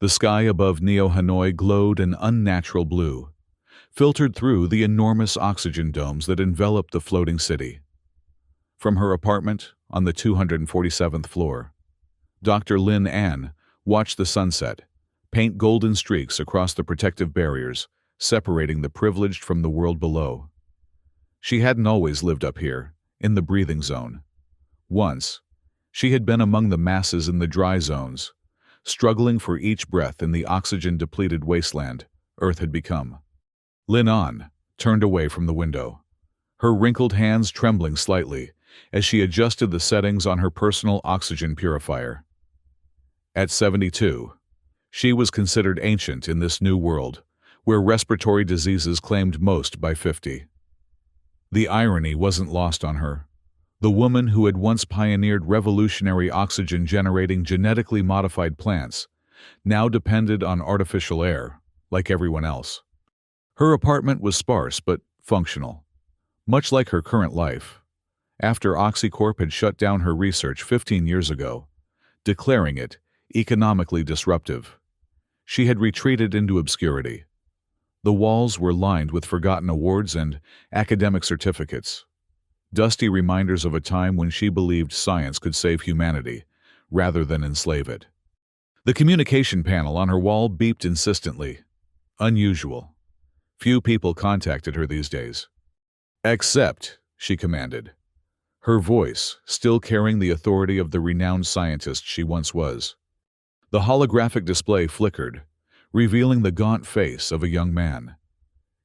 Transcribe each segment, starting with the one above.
The sky above Neo-Hanoi glowed an unnatural blue, filtered through the enormous oxygen domes that enveloped the floating city. From her apartment on the 247th floor, Dr. Lin An watched the sunset paint golden streaks across the protective barriers, separating the privileged from the world below. She hadn't always lived up here, in the breathing zone. Once, she had been among the masses in the dry zones, struggling for each breath in the oxygen-depleted wasteland Earth had become. Lin An turned away from the window, her wrinkled hands trembling slightly as she adjusted the settings on her personal oxygen purifier. At 72, she was considered ancient in this new world, where respiratory diseases claimed most by 50. The irony wasn't lost on her. The woman who had once pioneered revolutionary oxygen-generating genetically modified plants now depended on artificial air, like everyone else. Her apartment was sparse but functional, much like her current life, after OxyCorp had shut down her research 15 years ago, declaring it economically disruptive. She had retreated into obscurity. The walls were lined with forgotten awards and academic certificates, dusty reminders of a time when she believed science could save humanity, rather than enslave it. The communication panel on her wall beeped insistently. Unusual. Few people contacted her these days. "Accept," she commanded, her voice still carrying the authority of the renowned scientist she once was. The holographic display flickered, revealing the gaunt face of a young man.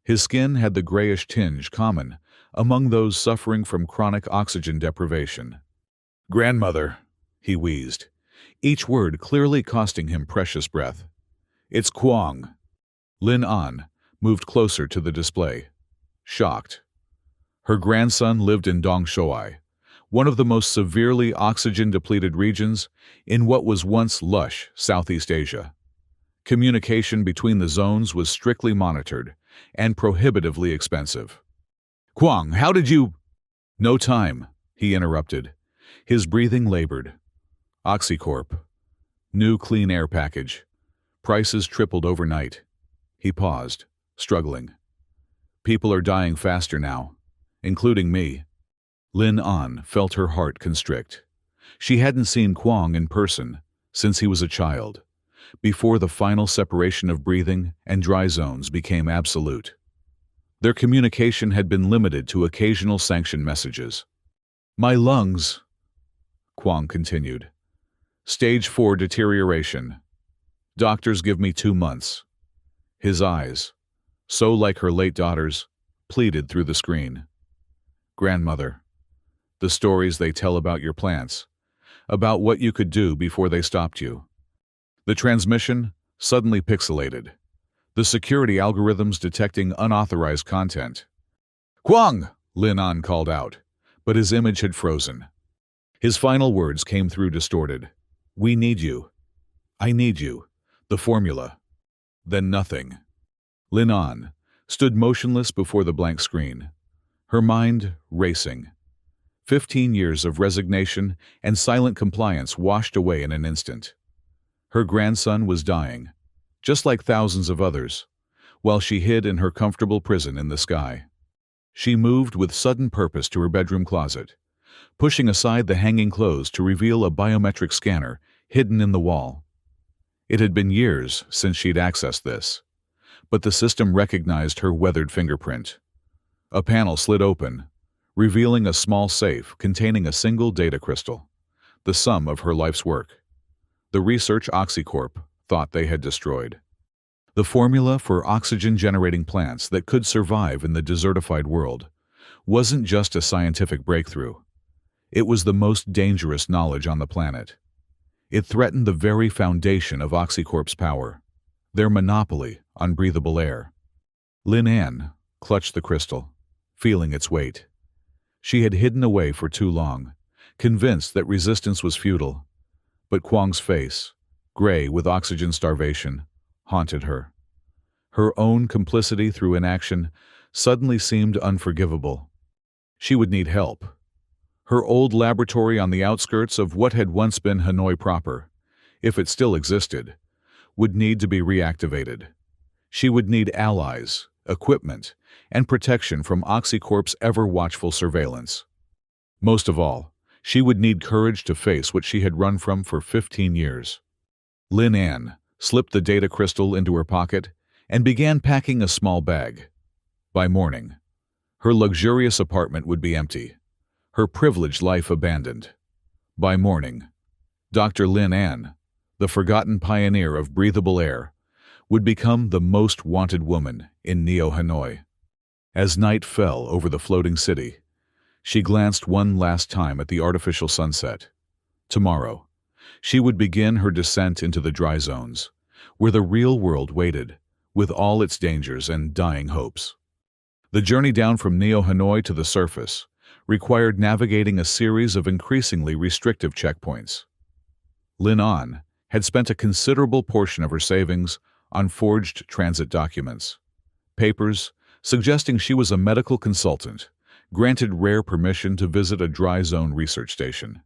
His skin had the grayish tinge common among those suffering from chronic oxygen deprivation. "Grandmother," he wheezed, each word clearly costing him precious breath. "It's Kwong." Lin An moved closer to the display, shocked. Her grandson lived in Dongshuai, one of the most severely oxygen-depleted regions in what was once lush Southeast Asia. Communication between the zones was strictly monitored and prohibitively expensive. "Kwong, how did you—" "No time," he interrupted, his breathing labored. "OxyCorp. New clean air package. Prices tripled overnight." He paused, struggling. "People are dying faster now, including me." Lin An felt her heart constrict. She hadn't seen Kwong in person since he was a child, before the final separation of breathing and dry zones became absolute. Their communication had been limited to occasional sanction messages. "My lungs," Kwong continued. "Stage 4 deterioration. Doctors give me 2 months." His eyes, so like her late daughter's, pleaded through the screen. "Grandmother, the stories they tell about your plants, about what you could do before they stopped you." The transmission suddenly pixelated, the security algorithms detecting unauthorized content. "Kwong!" Lin An called out, but his image had frozen. His final words came through distorted. "We need you. I need you. The formula." Then nothing. Lin An stood motionless before the blank screen, her mind racing. 15 years of resignation and silent compliance washed away in an instant. Her grandson was dying, just like thousands of others, while she hid in her comfortable prison in the sky. She moved with sudden purpose to her bedroom closet, pushing aside the hanging clothes to reveal a biometric scanner hidden in the wall. It had been years since she'd accessed this, but the system recognized her weathered fingerprint. A panel slid open, revealing a small safe containing a single data crystal, the sum of her life's work. The research OxyCorp thought they had destroyed. The formula for oxygen-generating plants that could survive in the desertified world wasn't just a scientific breakthrough. It was the most dangerous knowledge on the planet. It threatened the very foundation of OxyCorp's power, their monopoly on breathable air. Lin An clutched the crystal, feeling its weight. She had hidden away for too long, convinced that resistance was futile. But Kwong's face, gray with oxygen starvation, haunted her. Her own complicity through inaction suddenly seemed unforgivable. She would need help. Her old laboratory on the outskirts of what had once been Hanoi proper, if it still existed, would need to be reactivated. She would need allies, equipment, and protection from OxyCorp's ever-watchful surveillance. Most of all, she would need courage to face what she had run from for 15 years. Lin Ann slipped the data crystal into her pocket and began packing a small bag. By morning, her luxurious apartment would be empty, her privileged life abandoned. By morning, Dr. Lin Ann, the forgotten pioneer of breathable air, would become the most wanted woman in Neo-Hanoi. As night fell over the floating city, she glanced one last time at the artificial sunset. Tomorrow, she would begin her descent into the dry zones, where the real world waited, with all its dangers and dying hopes. The journey down from Neo-Hanoi to the surface required navigating a series of increasingly restrictive checkpoints. Lin Ann had spent a considerable portion of her savings on forged transit documents, papers suggesting she was a medical consultant, granted rare permission to visit a dry zone research station.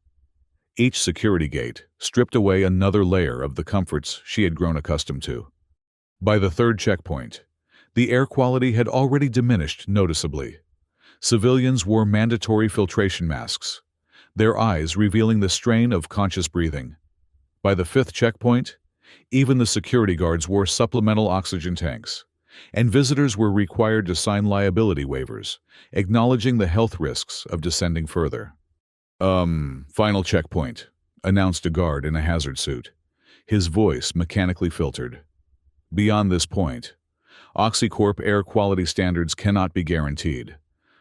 Each security gate stripped away another layer of the comforts she had grown accustomed to. By the third checkpoint, the air quality had already diminished noticeably. Civilians wore mandatory filtration masks, their eyes revealing the strain of conscious breathing. By the fifth checkpoint, even the security guards wore supplemental oxygen tanks, and visitors were required to sign liability waivers, acknowledging the health risks of descending further. Final checkpoint, announced a guard in a hazard suit, his voice mechanically filtered. Beyond this point, OxyCorp air quality standards cannot be guaranteed.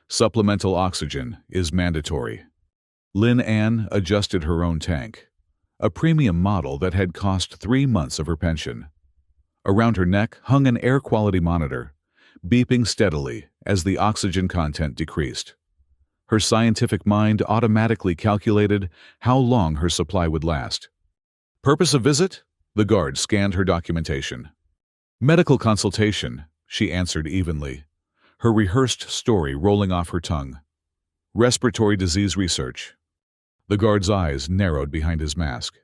Supplemental oxygen is mandatory. Lin Ann adjusted her own tank, a premium model that had cost 3 months of her pension. Around her neck hung an air quality monitor, beeping steadily as the oxygen content decreased. Her scientific mind automatically calculated how long her supply would last. Purpose of visit? The guard scanned her documentation. Medical consultation, she answered evenly, her rehearsed story rolling off her tongue. Respiratory disease research. The guard's eyes narrowed behind his mask.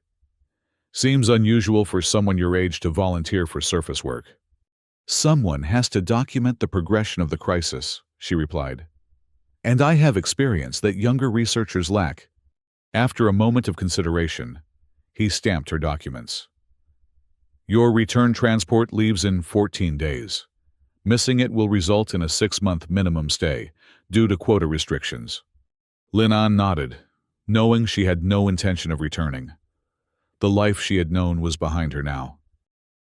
Seems unusual for someone your age to volunteer for surface work. Someone has to document the progression of the crisis, she replied. And I have experience that younger researchers lack. After a moment of consideration, he stamped her documents. Your return transport leaves in 14 days. Missing it will result in a 6-month minimum stay, due to quota restrictions. Lin Ann nodded, knowing she had no intention of returning. The life she had known was behind her now.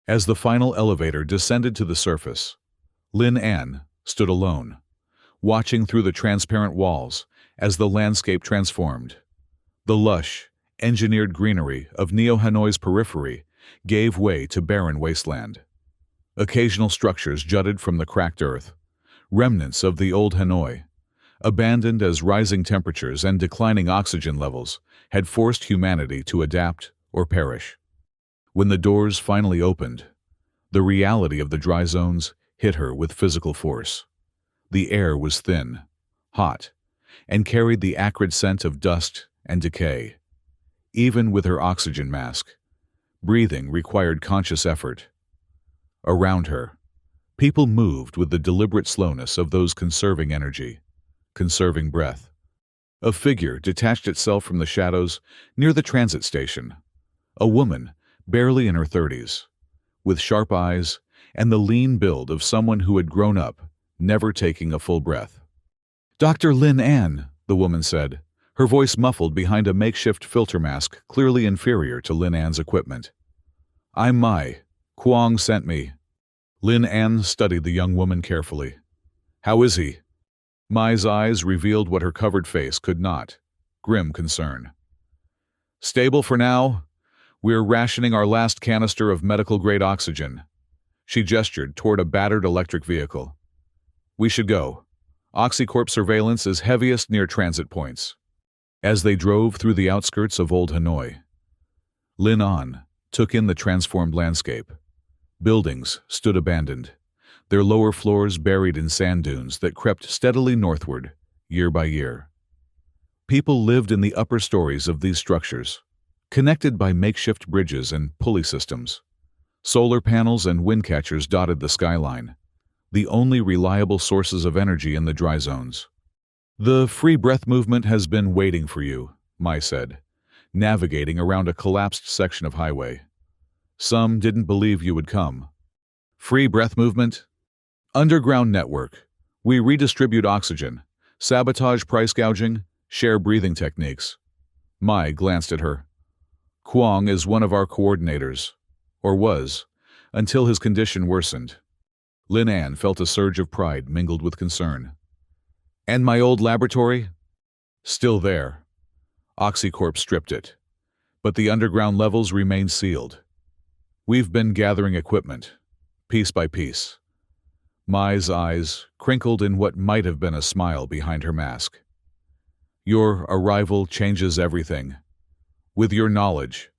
As the final elevator descended to the surface, Lin Ann stood alone, watching through the transparent walls as the landscape transformed. The lush, engineered greenery of Neo-Hanoi's periphery gave way to barren wasteland. Occasional structures jutted from the cracked earth, remnants of the old Hanoi, abandoned as rising temperatures and declining oxygen levels had forced humanity to adapt or perish. When the doors finally opened, the reality of the dry zones hit her with physical force. The air was thin, hot, and carried the acrid scent of dust and decay. Even with her oxygen mask, breathing required conscious effort. Around her, people moved with the deliberate slowness of those conserving energy, conserving breath. A figure detached itself from the shadows near the transit station, a woman barely in her 30s, with sharp eyes and the lean build of someone who had grown up, never taking a full breath. Dr. Lin Ann, the woman said, her voice muffled behind a makeshift filter mask clearly inferior to Lin Ann's equipment. I'm Mai. Kwong sent me. Lin Ann studied the young woman carefully. How is he? Mai's eyes revealed what her covered face could not, grim concern. Stable for now. We're rationing our last canister of medical-grade oxygen. She gestured toward a battered electric vehicle. We should go. OxyCorp surveillance is heaviest near transit points. As they drove through the outskirts of Old Hanoi, Lin Ann took in the transformed landscape. Buildings stood abandoned, their lower floors buried in sand dunes that crept steadily northward, year by year. People lived in the upper stories of these structures, connected by makeshift bridges and pulley systems. Solar panels and wind catchers dotted the skyline, the only reliable sources of energy in the dry zones. "The free breath movement has been waiting for you," Mai said, navigating around a collapsed section of highway. "Some didn't believe you would come." "Free breath movement?" "Underground network. We redistribute oxygen, sabotage price gouging, share breathing techniques." Mai glanced at her. "Kwong is one of our coordinators, or was, until his condition worsened." Lin An felt a surge of pride mingled with concern. "And my old laboratory?" "Still there. OxyCorp stripped it, but the underground levels remain sealed. We've been gathering equipment, piece by piece." Mai's eyes crinkled in what might have been a smile behind her mask. "Your arrival changes everything. With your knowledge."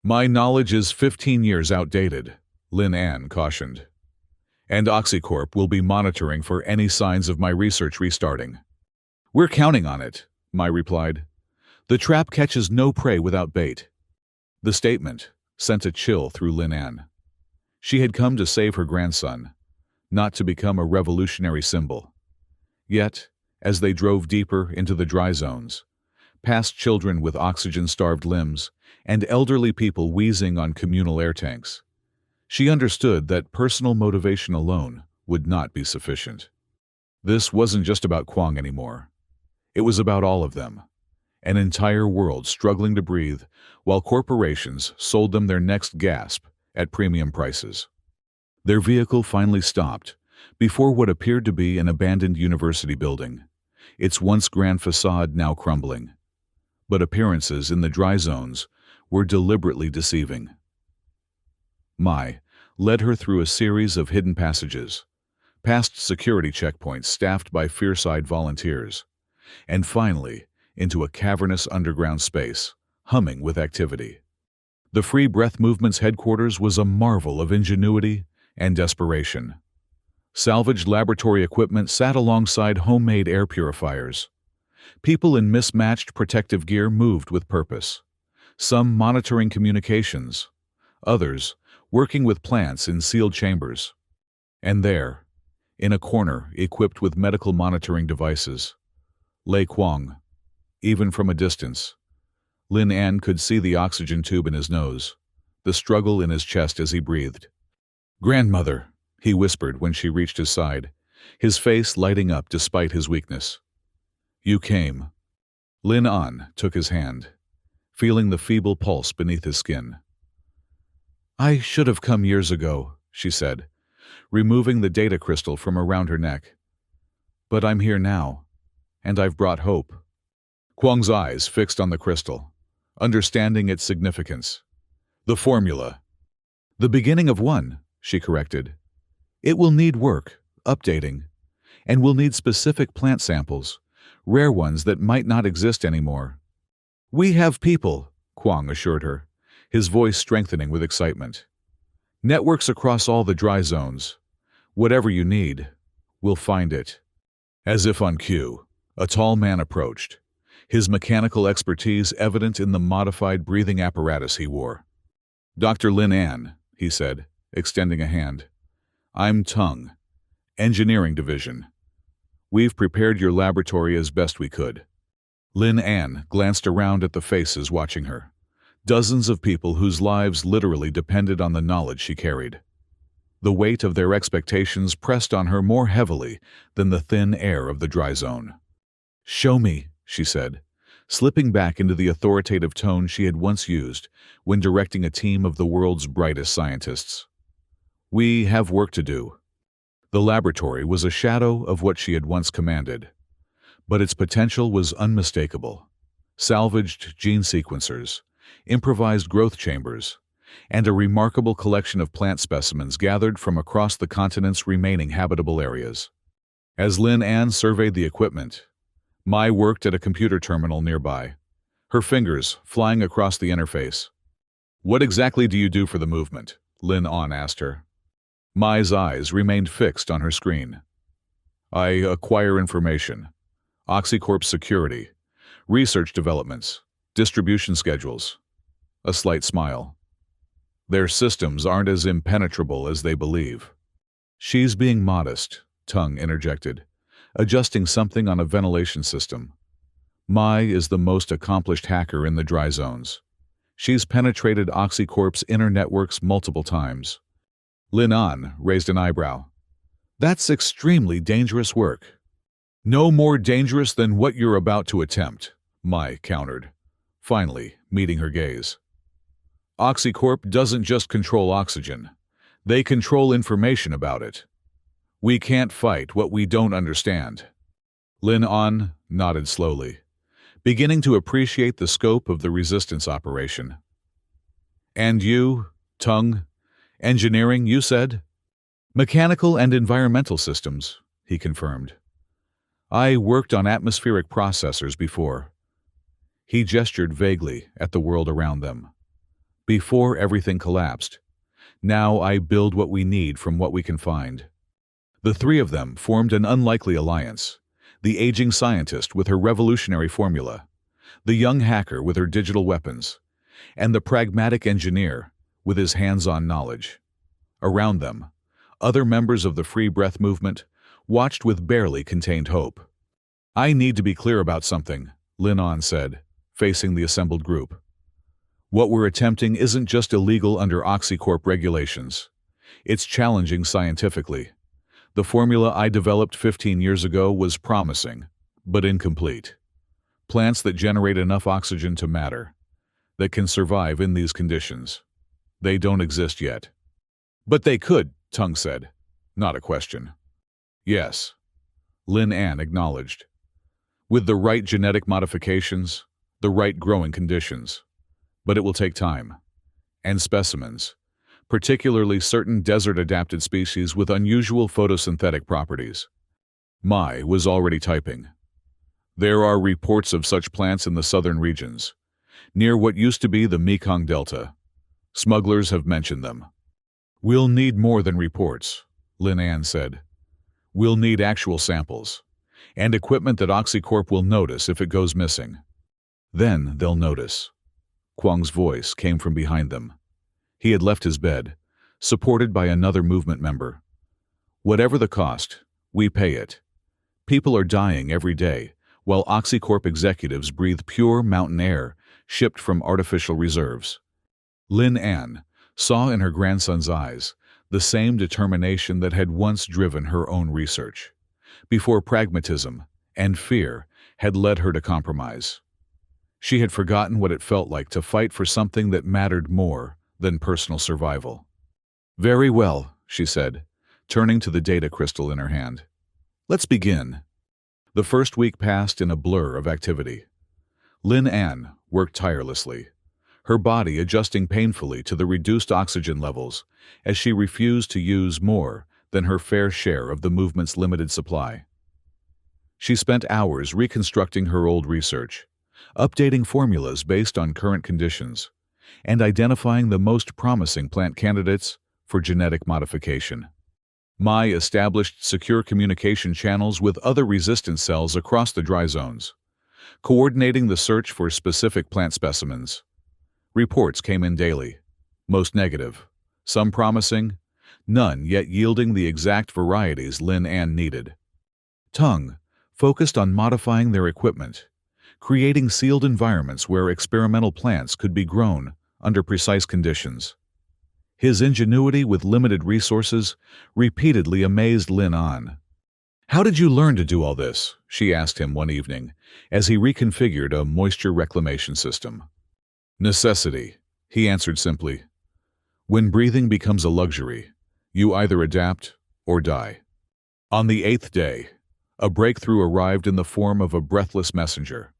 "My knowledge is 15 years outdated," Lin An cautioned. "And OxyCorp will be monitoring for any signs of my research restarting." "We're counting on it," Mai replied. "The trap catches no prey without bait." The statement sent a chill through Lin An. She had come to save her grandson, not to become a revolutionary symbol. Yet, as they drove deeper into the dry zones, past children with oxygen-starved limbs and elderly people wheezing on communal air tanks, she understood that personal motivation alone would not be sufficient. This wasn't just about Kwong anymore. It was about all of them, an entire world struggling to breathe while corporations sold them their next gasp at premium prices. Their vehicle finally stopped before what appeared to be an abandoned university building, its once grand facade now crumbling. But appearances in the dry zones were deliberately deceiving. Mai led her through a series of hidden passages, past security checkpoints staffed by fierce-eyed volunteers, and finally into a cavernous underground space, humming with activity. The Free Breath Movement's headquarters was a marvel of ingenuity and desperation. Salvaged laboratory equipment sat alongside homemade air purifiers. People in mismatched protective gear moved with purpose, some monitoring communications, others working with plants in sealed chambers. And there, in a corner equipped with medical monitoring devices, lay Kwong. Even from a distance, Lin An could see the oxygen tube in his nose, the struggle in his chest as he breathed. "Grandmother," he whispered when she reached his side, his face lighting up despite his weakness. "You came." Lin An took his hand, feeling the feeble pulse beneath his skin. "I should have come years ago," she said, removing the data crystal from around her neck. "But I'm here now, and I've brought hope." Kwong's eyes fixed on the crystal, understanding its significance. "The formula." "The beginning of one," she corrected. "It will need work, updating, and we'll need specific plant samples, rare ones that might not exist anymore." "We have people," Kwong assured her, his voice strengthening with excitement. "Networks across all the dry zones. Whatever you need, we'll find it." As if on cue, a tall man approached, his mechanical expertise evident in the modified breathing apparatus he wore. "Dr. Lin An," he said, extending a hand. "I'm Tung, Engineering Division. We've prepared your laboratory as best we could." Lin An glanced around at the faces watching her, dozens of people whose lives literally depended on the knowledge she carried. The weight of their expectations pressed on her more heavily than the thin air of the dry zone. "Show me," she said, slipping back into the authoritative tone she had once used when directing a team of the world's brightest scientists. "We have work to do." The laboratory was a shadow of what she had once commanded, but its potential was unmistakable. Salvaged gene sequencers, improvised growth chambers, and a remarkable collection of plant specimens gathered from across the continent's remaining habitable areas. As Lin An surveyed the equipment, Mai worked at a computer terminal nearby, her fingers flying across the interface. "What exactly do you do for the movement?" Lin An asked her. Mai's eyes remained fixed on her screen. "I acquire information. OxyCorp security, research developments, distribution schedules." A slight smile. Their systems aren't as impenetrable as they believe. She's being modest, Tung interjected, adjusting something on a ventilation system. Mai is the most accomplished hacker in the dry zones. She's penetrated OxyCorp's inner networks multiple times. Lin An raised an eyebrow. That's extremely dangerous work. No more dangerous than what you're about to attempt, Mai countered, finally meeting her gaze. OxyCorp doesn't just control oxygen. They control information about it. We can't fight what we don't understand. Lin An nodded slowly, beginning to appreciate the scope of the resistance operation. And you, Tung, engineering, you said? Mechanical and environmental systems, he confirmed. I worked on atmospheric processors before. He gestured vaguely at the world around them. Before everything collapsed. Now I build what we need from what we can find. The three of them formed an unlikely alliance. The aging scientist with her revolutionary formula, the young hacker with her digital weapons, and the pragmatic engineer with his hands-on knowledge. Around them, other members of the Free Breath movement watched with barely contained hope. I need to be clear about something, Lin An said, facing the assembled group. What we're attempting isn't just illegal under OxyCorp regulations. It's challenging scientifically. The formula I developed 15 years ago was promising, but incomplete. Plants that generate enough oxygen to matter, that can survive in these conditions. They don't exist yet. But they could, Tung said. Not a question. Yes, Lin An acknowledged. With the right genetic modifications, the right growing conditions. But it will take time. And specimens, particularly certain desert-adapted species with unusual photosynthetic properties. Mai was already typing. There are reports of such plants in the southern regions, near what used to be the Mekong Delta. Smugglers have mentioned them. We'll need more than reports, Lin An said. We'll need actual samples, and equipment that OxyCorp will notice if it goes missing. Then they'll notice. Kwang's voice came from behind them. He had left his bed, supported by another movement member. Whatever the cost, we pay it. People are dying every day, while OxyCorp executives breathe pure mountain air shipped from artificial reserves. Lin An saw in her grandson's eyes the same determination that had once driven her own research, before pragmatism and fear had led her to compromise. She had forgotten what it felt like to fight for something that mattered more than personal survival. Very well, she said, turning to the data crystal in her hand. Let's begin. The first week passed in a blur of activity. Lin An worked tirelessly, her body adjusting painfully to the reduced oxygen levels as she refused to use more than her fair share of the movement's limited supply. She spent hours reconstructing her old research, updating formulas based on current conditions, and identifying the most promising plant candidates for genetic modification. Mai established secure communication channels with other resistance cells across the dry zones, coordinating the search for specific plant specimens. Reports came in daily, most negative, some promising, none yet yielding the exact varieties Lin An needed. Tung focused on modifying their equipment, creating sealed environments where experimental plants could be grown under precise conditions. His ingenuity with limited resources repeatedly amazed Lin An. How did you learn to do all this? She asked him one evening as he reconfigured a moisture reclamation system. Necessity, he answered simply. When breathing becomes a luxury, you either adapt or die. On the 8th day, a breakthrough arrived in the form of a breathless messenger.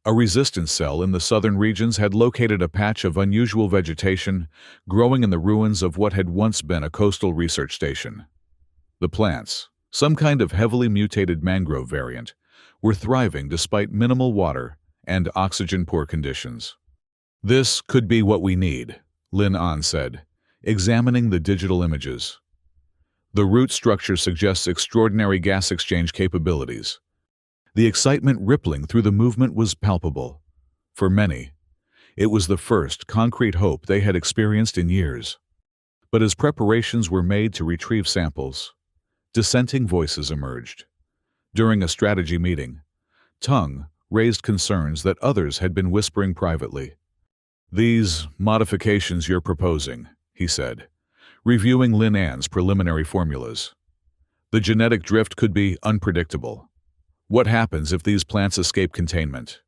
A resistance cell in the southern regions had located a patch of unusual vegetation growing in the ruins of what had once been a coastal research station. The plants, some kind of heavily mutated mangrove variant, were thriving despite minimal water and oxygen-poor conditions. This could be what we need, Lin An said, examining the digital images. The root structure suggests extraordinary gas exchange capabilities. The excitement rippling through the movement was palpable. For many, It was the first concrete hope they had experienced in years. But as preparations were made to retrieve samples, dissenting voices emerged. During a strategy meeting, Tung raised concerns that others had been whispering privately. "These modifications you're proposing," he said, reviewing Lin An's preliminary formulas. "The genetic drift could be unpredictable. What happens if these plants escape containment?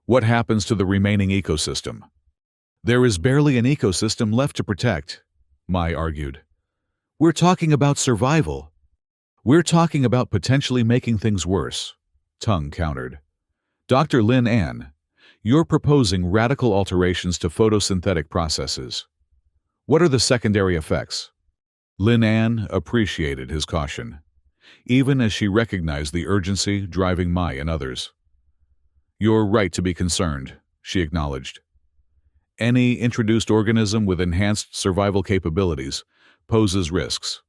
What happens to the remaining ecosystem?" "There is barely an ecosystem left to protect," Mai argued. "We're talking about survival." "We're talking about potentially making things worse," Tung countered. "Dr. Lin An, you're proposing radical alterations to photosynthetic processes. What are the secondary effects?" Lin An appreciated his caution, even as she recognized the urgency driving Mai and others. "You're right to be concerned," she acknowledged. "Any introduced organism with enhanced survival capabilities poses risks.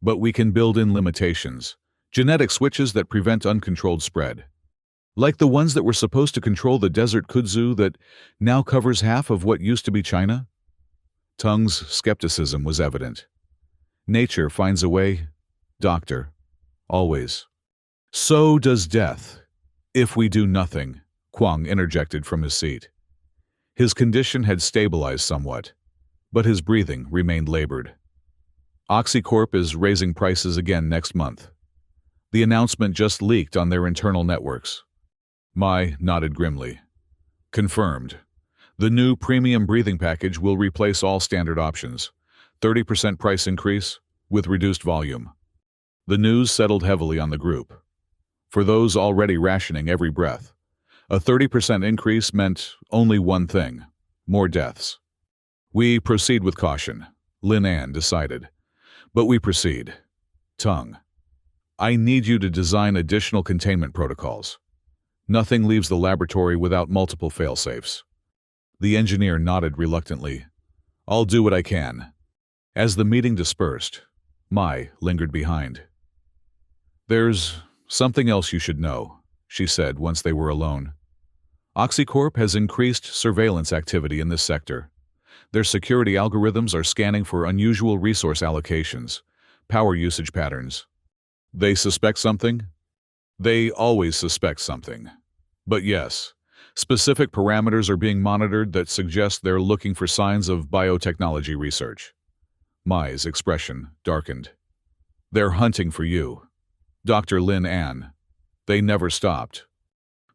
But we can build in limitations, genetic switches that prevent uncontrolled spread. Like the ones that were supposed to control the desert kudzu that now covers half of what used to be China?" Tung's skepticism was evident. "Nature finds a way, Doctor. Always." "So does death, if we do nothing," Kwang interjected from his seat. His condition had stabilized somewhat, but his breathing remained labored. "OxyCorp is raising prices again next month. The announcement just leaked on their internal networks." Mai nodded grimly. "Confirmed. The new premium breathing package will replace all standard options. 30% price increase with reduced volume." The news settled heavily on the group. For those already rationing every breath, a 30% increase meant only one thing: more deaths. "We proceed with caution," Lin An decided. "But we proceed. Tung, I need you to design additional containment protocols. Nothing leaves the laboratory without multiple fail-safes." The engineer nodded reluctantly. "I'll do what I can." As the meeting dispersed, Mai lingered behind. "There's something else you should know," she said once they were alone. "OxyCorp has increased surveillance activity in this sector. Their security algorithms are scanning for unusual resource allocations, power usage patterns." "They suspect something?" "They always suspect something. But yes, specific parameters are being monitored that suggest they're looking for signs of biotechnology research." Mai's expression darkened. "They're hunting for you, Dr. Lin An. They never stopped."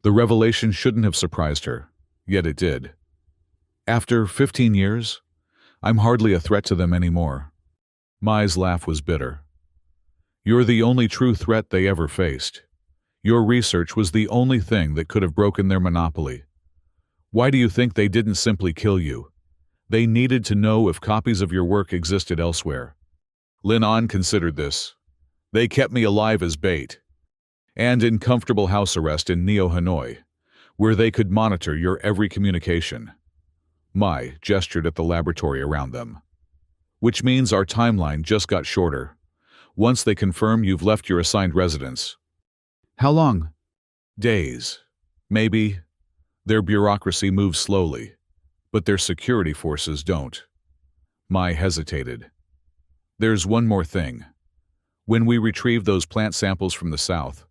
The revelation shouldn't have surprised her, yet it did. "After 15 years, I'm hardly a threat to them anymore." Mai's laugh was bitter. "You're the only true threat they ever faced. Your research was the only thing that could have broken their monopoly. Why do you think they didn't simply kill you? They needed to know if copies of your work existed elsewhere. Lin An considered this. They kept me alive as bait. And in comfortable house arrest in Neo Hanoi, where they could monitor your every communication." Mai gestured at the laboratory around them. "Which means our timeline just got shorter. Once they confirm you've left your assigned residence." "How long?" "Days. Maybe. Their bureaucracy moves slowly, but their security forces don't." Mai hesitated. "There's one more thing. When we retrieve those plant samples from the south,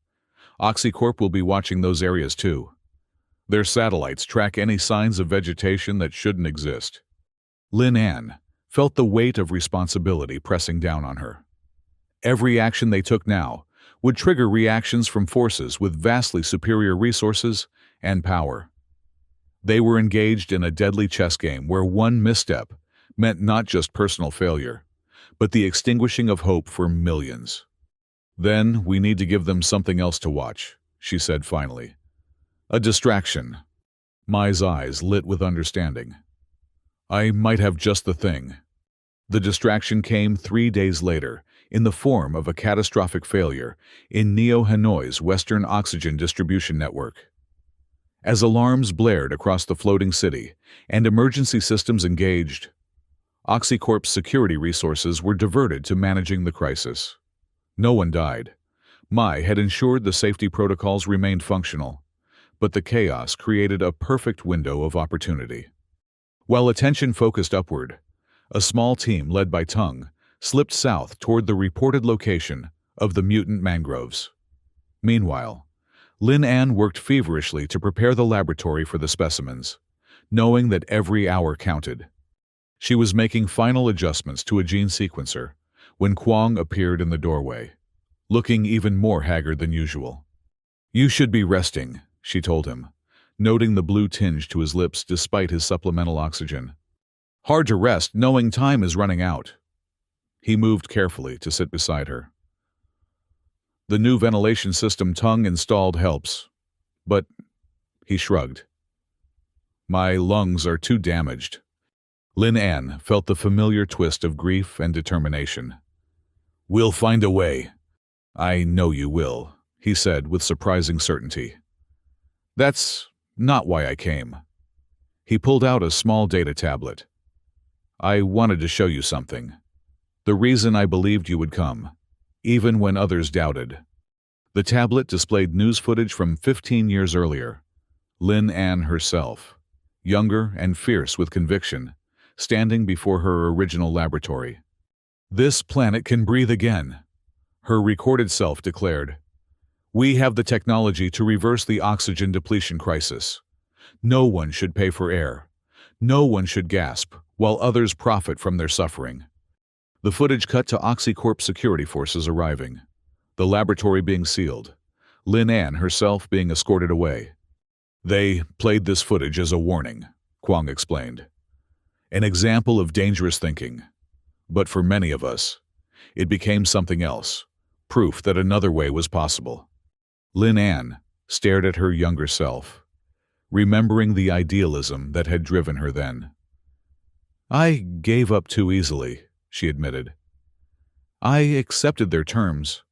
OxyCorp will be watching those areas too. Their satellites track any signs of vegetation that shouldn't exist." Lin An felt the weight of responsibility pressing down on her. Every action they took now would trigger reactions from forces with vastly superior resources and power. They were engaged in a deadly chess game where one misstep meant not just personal failure, but the extinguishing of hope for millions. "Then we need to give them something else to watch," she said finally. "A distraction." Mai's eyes lit with understanding. "I might have just the thing." The distraction came 3 days later in the form of a catastrophic failure in Neo Hanoi's Western oxygen distribution network. As alarms blared across the floating city and emergency systems engaged, OxyCorp's security resources were diverted to managing the crisis. No one died. Mai had ensured the safety protocols remained functional, but the chaos created a perfect window of opportunity. While attention focused upward, a small team led by Tung slipped south toward the reported location of the mutant mangroves. Meanwhile, Lin An worked feverishly to prepare the laboratory for the specimens, knowing that every hour counted. She was making final adjustments to a gene sequencer when Kwong appeared in the doorway, looking even more haggard than usual. "You should be resting," she told him, noting the blue tinge to his lips despite his supplemental oxygen. "Hard to rest knowing time is running out." He moved carefully to sit beside her. "The new ventilation system Tung installed helps, but," he shrugged, "my lungs are too damaged." Lin An felt the familiar twist of grief and determination. "We'll find a way." "I know you will," he said with surprising certainty. "That's not why I came." He pulled out a small data tablet. "I wanted to show you something. The reason I believed you would come, even when others doubted." The tablet displayed news footage from 15 years earlier. Lin An herself, younger and fierce with conviction, standing before her original laboratory. "This planet can breathe again," her recorded self declared. "We have the technology to reverse the oxygen depletion crisis. No one should pay for air. No one should gasp while others profit from their suffering." The footage cut to OxyCorp security forces arriving, the laboratory being sealed, Lin An herself being escorted away. "They played this footage as a warning," Kwong explained. "An example of dangerous thinking. But for many of us, it became something else, proof that another way was possible." Lin An stared at her younger self, remembering the idealism that had driven her then. "I gave up too easily," she admitted. "I accepted their terms.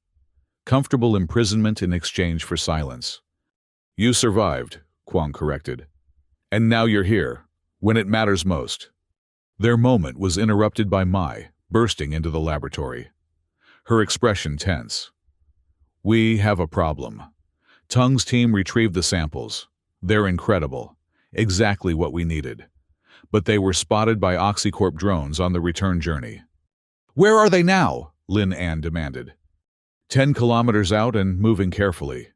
Comfortable imprisonment in exchange for silence." "You survived," Kwong corrected. "And now you're here, when it matters most." Their moment was interrupted by Mai bursting into the laboratory, her expression tense. "We have a problem. Tung's team retrieved the samples. They're incredible, exactly what we needed. But they were spotted by OxyCorp drones on the return journey." "Where are they now?" Lin An demanded. 10 kilometers out and moving carefully.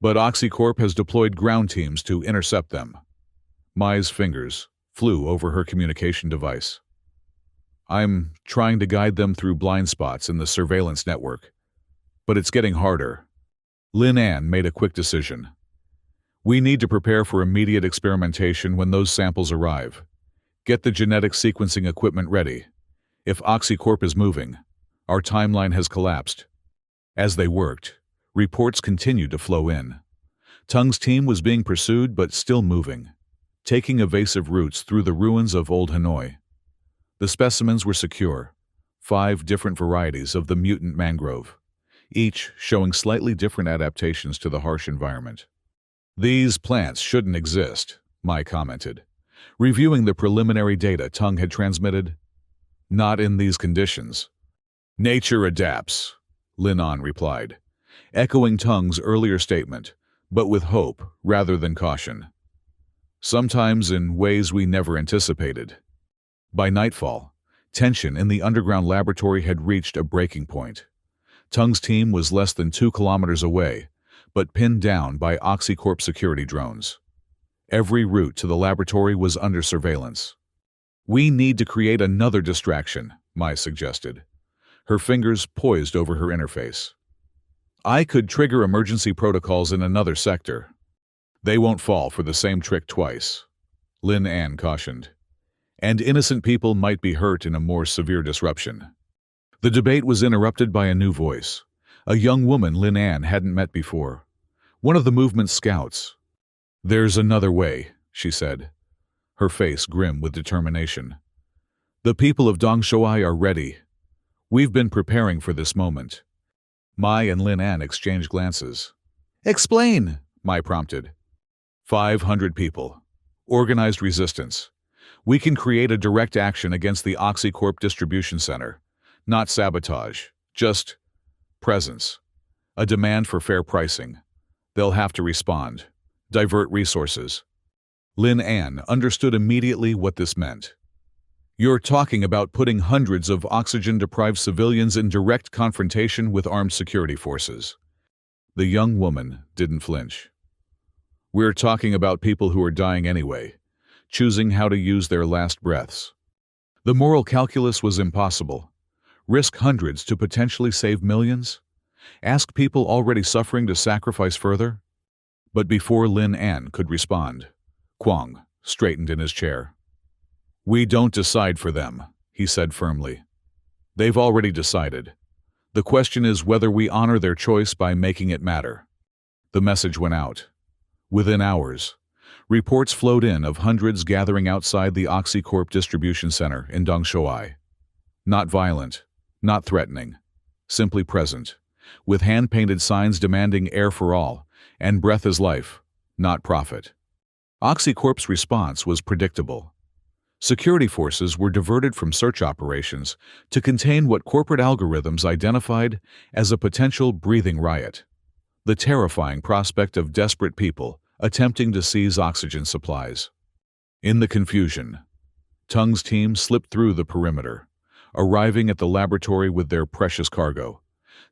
But OxyCorp has deployed ground teams to intercept them." Mai's fingers flew over her communication device. "I'm trying to guide them through blind spots in the surveillance network, but it's getting harder." Lin An made a quick decision. "We need to prepare for immediate experimentation when those samples arrive. Get the genetic sequencing equipment ready. If OxyCorp is moving, our timeline has collapsed." As they worked, reports continued to flow in. Tung's team was being pursued but still moving, taking evasive routes through the ruins of Old Hanoi. The specimens were secure, 5 different varieties of the mutant mangrove, each showing slightly different adaptations to the harsh environment. "These plants shouldn't exist," Mai commented, reviewing the preliminary data Tung had transmitted. "Not in these conditions." "Nature adapts," Lin An replied, echoing Tung's earlier statement, but with hope rather than caution. "Sometimes in ways we never anticipated." By nightfall, tension in the underground laboratory had reached a breaking point. Tung's team was less than 2 kilometers away, but pinned down by OxyCorp security drones. Every route to the laboratory was under surveillance. "We need to create another distraction," Mai suggested, her fingers poised over her interface. "I could trigger emergency protocols in another sector." "They won't fall for the same trick twice," Lin An cautioned. "And innocent people might be hurt in a more severe disruption." The debate was interrupted by a new voice, a young woman Lin An hadn't met before, one of the movement's scouts. "There's another way," she said, her face grim with determination. "The people of Dongshuai are ready. We've been preparing for this moment." Mai and Lin An exchanged glances. "Explain," Mai prompted. 500 people. Organized resistance. We can create a direct action against the OxyCorp distribution center. Not sabotage, just presence. A demand for fair pricing. They'll have to respond. Divert resources." Lin An understood immediately what this meant. You're talking about putting hundreds of oxygen-deprived civilians in direct confrontation with armed security forces. The young woman didn't flinch. We're talking about people who are dying anyway, choosing how to use their last breaths. The moral calculus was impossible. Risk hundreds to potentially save millions? Ask people already suffering to sacrifice further? But before Lin An could respond, Kwong straightened in his chair. We don't decide for them, he said firmly. They've already decided. The question is whether we honor their choice by making it matter. The message went out. Within hours, reports flowed in of hundreds gathering outside the OxyCorp distribution center in Dongshuai. Not violent, not threatening, simply present, with hand-painted signs demanding air for all and breath is life, not profit. OxyCorp's response was predictable. Security forces were diverted from search operations to contain what corporate algorithms identified as a potential breathing riot, the terrifying prospect of desperate people attempting to seize oxygen supplies. In the confusion, Tung's team slipped through the perimeter, arriving at the laboratory with their precious cargo,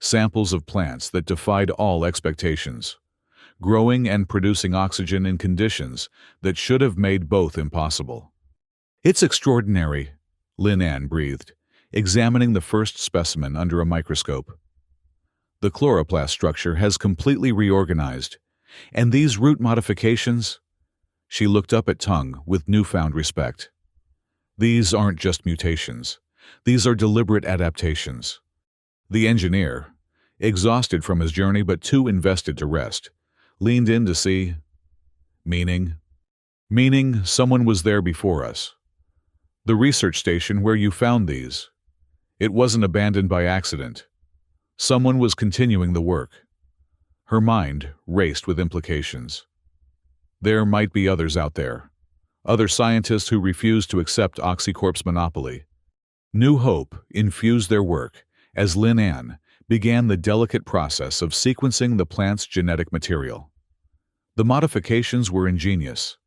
samples of plants that defied all expectations, growing and producing oxygen in conditions that should have made both impossible. It's extraordinary, Lin An breathed, examining the first specimen under a microscope. The chloroplast structure has completely reorganized, and these root modifications? She looked up at Tung with newfound respect. These aren't just mutations. These are deliberate adaptations. The engineer, exhausted from his journey but too invested to rest, leaned in to see. Meaning someone was there before us. The research station where you found these. It wasn't abandoned by accident. Someone was continuing the work. Her mind raced with implications. There might be others out there. Other scientists who refused to accept OxyCorp's monopoly. New hope infused their work as Lin An began the delicate process of sequencing the plant's genetic material. The modifications were ingenious.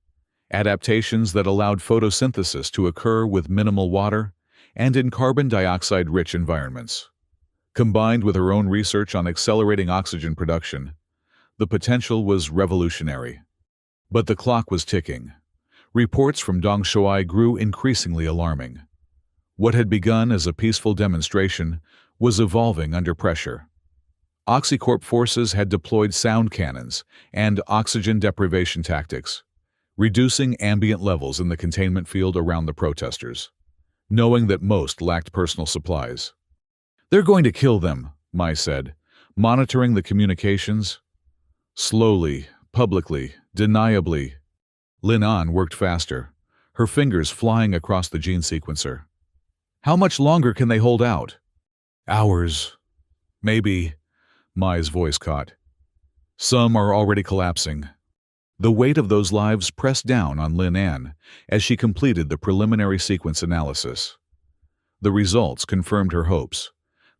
Adaptations that allowed photosynthesis to occur with minimal water and in carbon dioxide-rich environments. Combined with her own research on accelerating oxygen production, the potential was revolutionary. But the clock was ticking. Reports from Dongshuai grew increasingly alarming. What had begun as a peaceful demonstration was evolving under pressure. OxyCorp forces had deployed sound cannons and oxygen deprivation tactics, reducing ambient levels in the containment field around the protesters, knowing that most lacked personal supplies. They're going to kill them, Mai said, monitoring the communications. Slowly, publicly, deniably. Lin An worked faster, her fingers flying across the gene sequencer. How much longer can they hold out? Hours. Maybe, Mai's voice caught. Some are already collapsing. The weight of those lives pressed down on Lin An as she completed the preliminary sequence analysis. The results confirmed her hopes.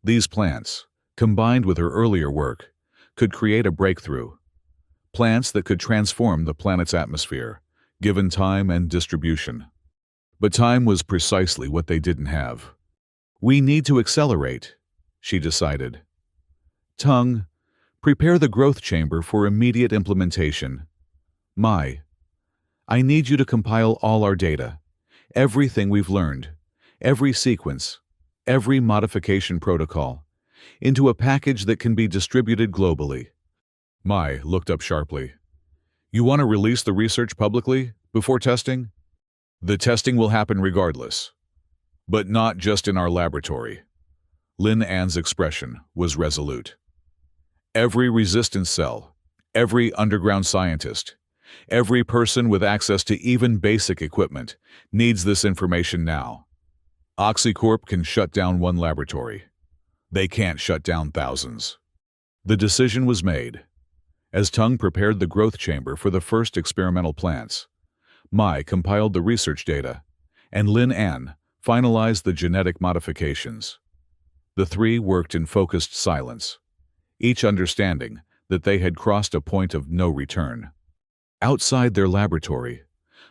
These plants, combined with her earlier work, could create a breakthrough. Plants that could transform the planet's atmosphere, given time and distribution. But time was precisely what they didn't have. We need to accelerate, she decided. Tung, prepare the growth chamber for immediate implementation. Mai, I need you to compile all our data, everything we've learned, every sequence, every modification protocol, into a package that can be distributed globally. Mai looked up sharply. You want to release the research publicly, before testing? The testing will happen regardless. But not just in our laboratory. Lin An's expression was resolute. Every resistance cell, every underground scientist, every person with access to even basic equipment needs this information now. OxyCorp can shut down one laboratory. They can't shut down thousands. The decision was made. As Tung prepared the growth chamber for the first experimental plants, Mai compiled the research data, and Lin An finalized the genetic modifications. The three worked in focused silence, each understanding that they had crossed a point of no return. Outside their laboratory,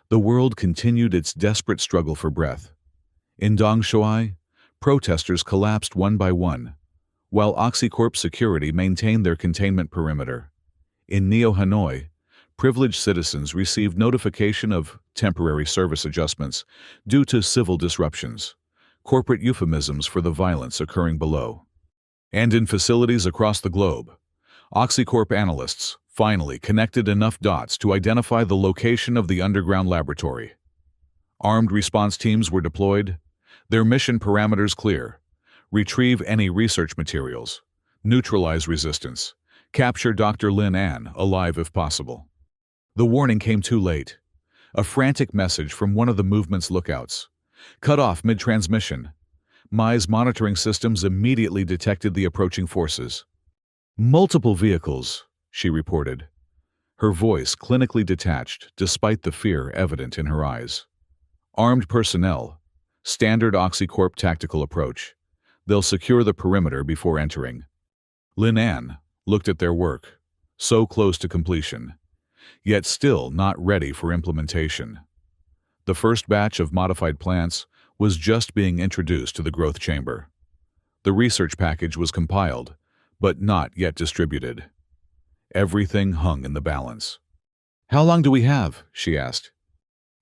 The world continued its desperate struggle for breath. In Dongshuai, protesters collapsed one by one, while OxyCorp security maintained their containment perimeter. In Neo-Hanoi, privileged citizens received notification of temporary service adjustments due to civil disruptions, corporate euphemisms for the violence occurring below. And in facilities across the globe, OxyCorp analysts finally connected enough dots to identify the location of the underground laboratory. Armed response teams were deployed, their mission parameters clear: retrieve any research materials, neutralize resistance, capture Dr. Lin An alive if possible. The warning came too late. A frantic message from one of the movement's lookouts. Cut off mid-transmission. Mai's monitoring systems immediately detected the approaching forces. Multiple vehicles, she reported, her voice clinically detached despite the fear evident in her eyes. Armed personnel, standard OxyCorp tactical approach. They'll secure the perimeter before entering. Lin An looked at their work, so close to completion, yet still not ready for implementation. The first batch of modified plants was just being introduced to the growth chamber. The research package was compiled, but not yet distributed. Everything hung in the balance. "How long do we have?" she asked.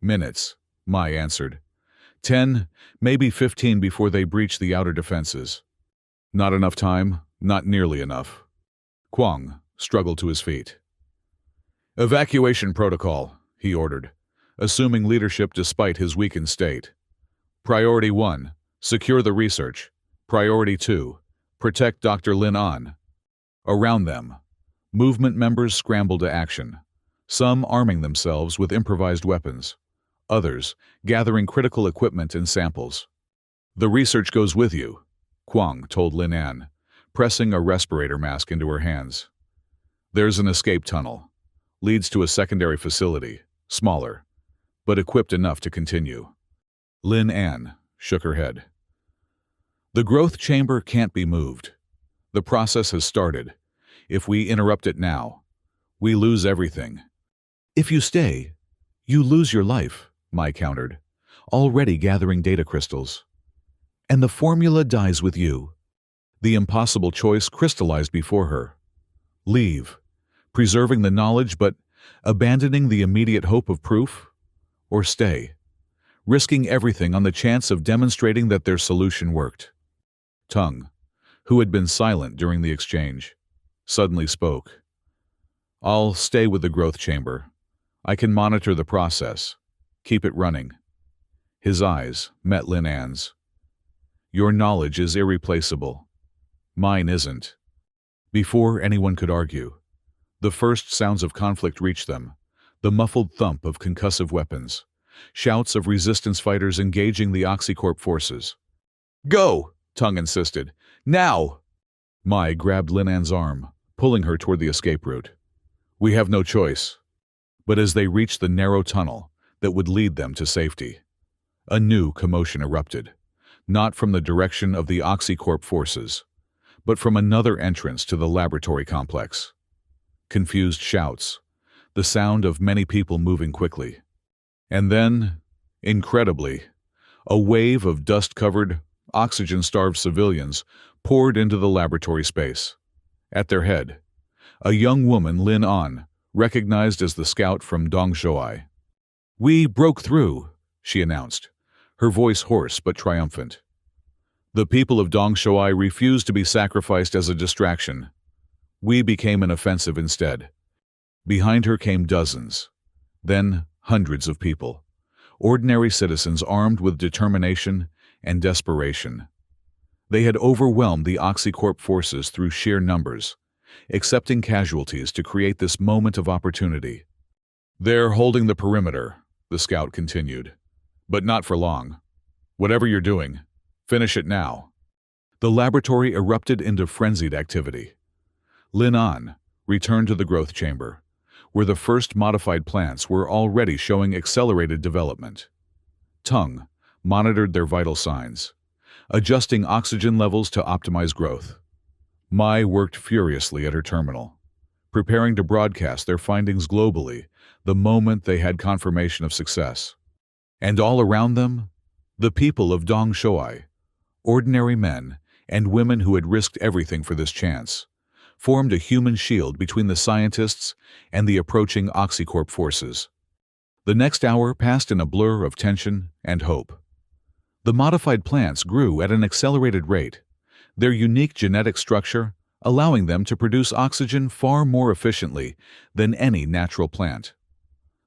"Minutes," Mai answered. 10, maybe 15 before they breach the outer defenses. Not enough time, not nearly enough. Kwang struggled to his feet. "Evacuation protocol," he ordered, assuming leadership despite his weakened state. Priority 1, secure the research. Priority 2, protect Dr. Lin An. Around them, movement members scrambled to action, some arming themselves with improvised weapons, others gathering critical equipment and samples. "The research goes with you," Kwang told Lin An, pressing a respirator mask into her hands. "There's an escape tunnel. Leads to a secondary facility, smaller, but equipped enough to continue." Lin An shook her head. "The growth chamber can't be moved. The process has started. If we interrupt it now, we lose everything." "If you stay, you lose your life," Mai countered, already gathering data crystals. "And the formula dies with you." The impossible choice crystallized before her. Leave, preserving the knowledge but abandoning the immediate hope of proof? Or stay, risking everything on the chance of demonstrating that their solution worked? Tung, who had been silent during the exchange, suddenly spoke. "I'll stay with the growth chamber. I can monitor the process, keep it running." His eyes met Lin An's. "Your knowledge is irreplaceable. Mine isn't." Before anyone could argue, the first sounds of conflict reached them, the muffled thump of concussive weapons, shouts of resistance fighters engaging the OxyCorp forces. "Go!" Tung insisted. "Now!" Mai grabbed Lin An's arm, pulling her toward the escape route. "We have no choice." But as they reached the narrow tunnel that would lead them to safety, a new commotion erupted, not from the direction of the OxyCorp forces, but from another entrance to the laboratory complex. Confused shouts, the sound of many people moving quickly. And then, incredibly, a wave of dust-covered, oxygen-starved civilians poured into the laboratory space. At their head, a young woman, Lin An, recognized as the scout from Dongshuai. "We broke through," she announced, her voice hoarse but triumphant. "The people of Dongshuai refused to be sacrificed as a distraction. We became an offensive instead." Behind her came dozens, then hundreds of people, ordinary citizens armed with determination and desperation. They had overwhelmed the OxyCorp forces through sheer numbers, accepting casualties to create this moment of opportunity. "They're holding the perimeter," the scout continued, "but not for long. Whatever you're doing, finish it now." The laboratory erupted into frenzied activity. Lin An returned to the growth chamber, where the first modified plants were already showing accelerated development. Tung monitored their vital signs, adjusting oxygen levels to optimize growth. Mai worked furiously at her terminal, preparing to broadcast their findings globally the moment they had confirmation of success. And all around them, the people of Dong Shuai, ordinary men and women who had risked everything for this chance, formed a human shield between the scientists and the approaching OxyCorp forces. The next hour passed in a blur of tension and hope. The modified plants grew at an accelerated rate, their unique genetic structure allowing them to produce oxygen far more efficiently than any natural plant.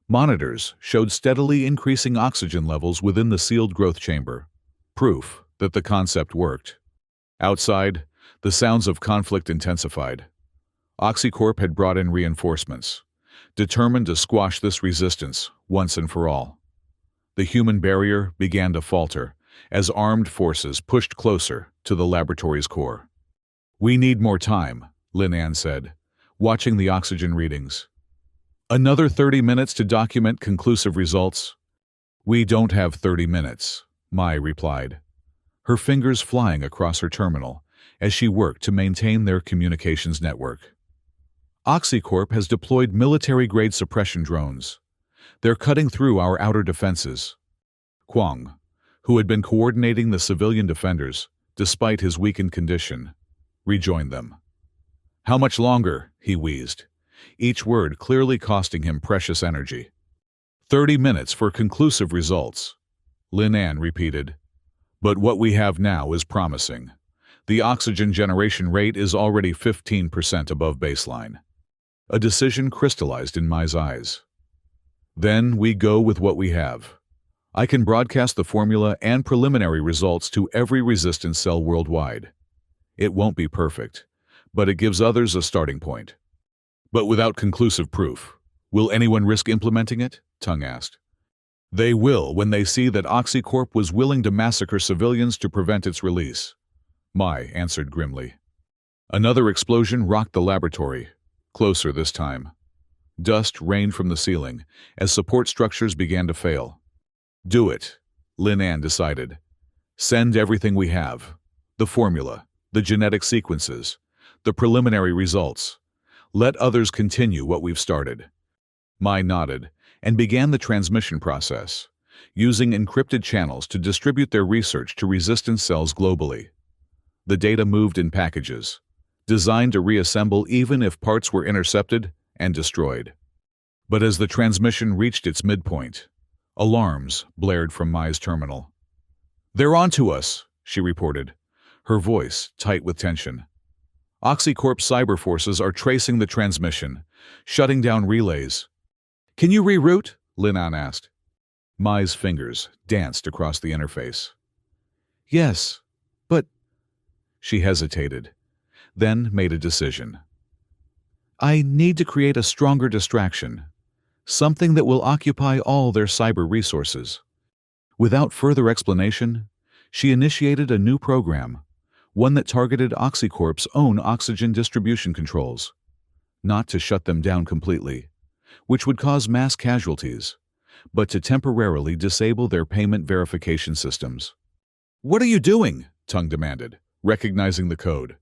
Monitors showed steadily increasing oxygen levels within the sealed growth chamber, proof that the concept worked. Outside, the sounds of conflict intensified. OxyCorp had brought in reinforcements, determined to squash this resistance once and for all. The human barrier began to falter as armed forces pushed closer to the laboratory's core. "We need more time," Lin An said, watching the oxygen readings. "Another 30 minutes to document conclusive results?" "We don't have 30 minutes," Mai replied, her fingers flying across her terminal as she worked to maintain their communications network. OxyCorp has deployed military-grade suppression drones. They're cutting through our outer defenses. Kwang, who had been coordinating the civilian defenders, despite his weakened condition, rejoined them. "How much longer?" he wheezed, each word clearly costing him precious energy. 30 minutes for conclusive results," Lin An repeated. "But what we have now is promising. The oxygen generation rate is already 15% above baseline." A decision crystallized in Mai's eyes. "Then we go with what we have. I can broadcast the formula and preliminary results to every resistance cell worldwide. It won't be perfect, but it gives others a starting point." "But without conclusive proof, will anyone risk implementing it?" Tung asked. "They will when they see that OxyCorp was willing to massacre civilians to prevent its release," Mai answered grimly. Another explosion rocked the laboratory, closer this time. Dust rained from the ceiling as support structures began to fail. "Do it," Lin An decided. "Send everything we have. The formula, the genetic sequences, the preliminary results. Let others continue what we've started." Mai nodded and began the transmission process, using encrypted channels to distribute their research to resistance cells globally. The data moved in packages, designed to reassemble even if parts were intercepted and destroyed. But as the transmission reached its midpoint, alarms blared from Mai's terminal. "They're onto us," she reported, her voice tight with tension. "OxyCorp's cyber forces are tracing the transmission, shutting down relays." "Can you reroute?" Lin An asked. Mai's fingers danced across the interface. "Yes, but—" She hesitated, then made a decision. "I need to create a stronger distraction, something that will occupy all their cyber resources." Without further explanation, she initiated a new program, one that targeted OxyCorp's own oxygen distribution controls. Not to shut them down completely, which would cause mass casualties, but to temporarily disable their payment verification systems. "What are you doing?" Tung demanded, recognizing the code.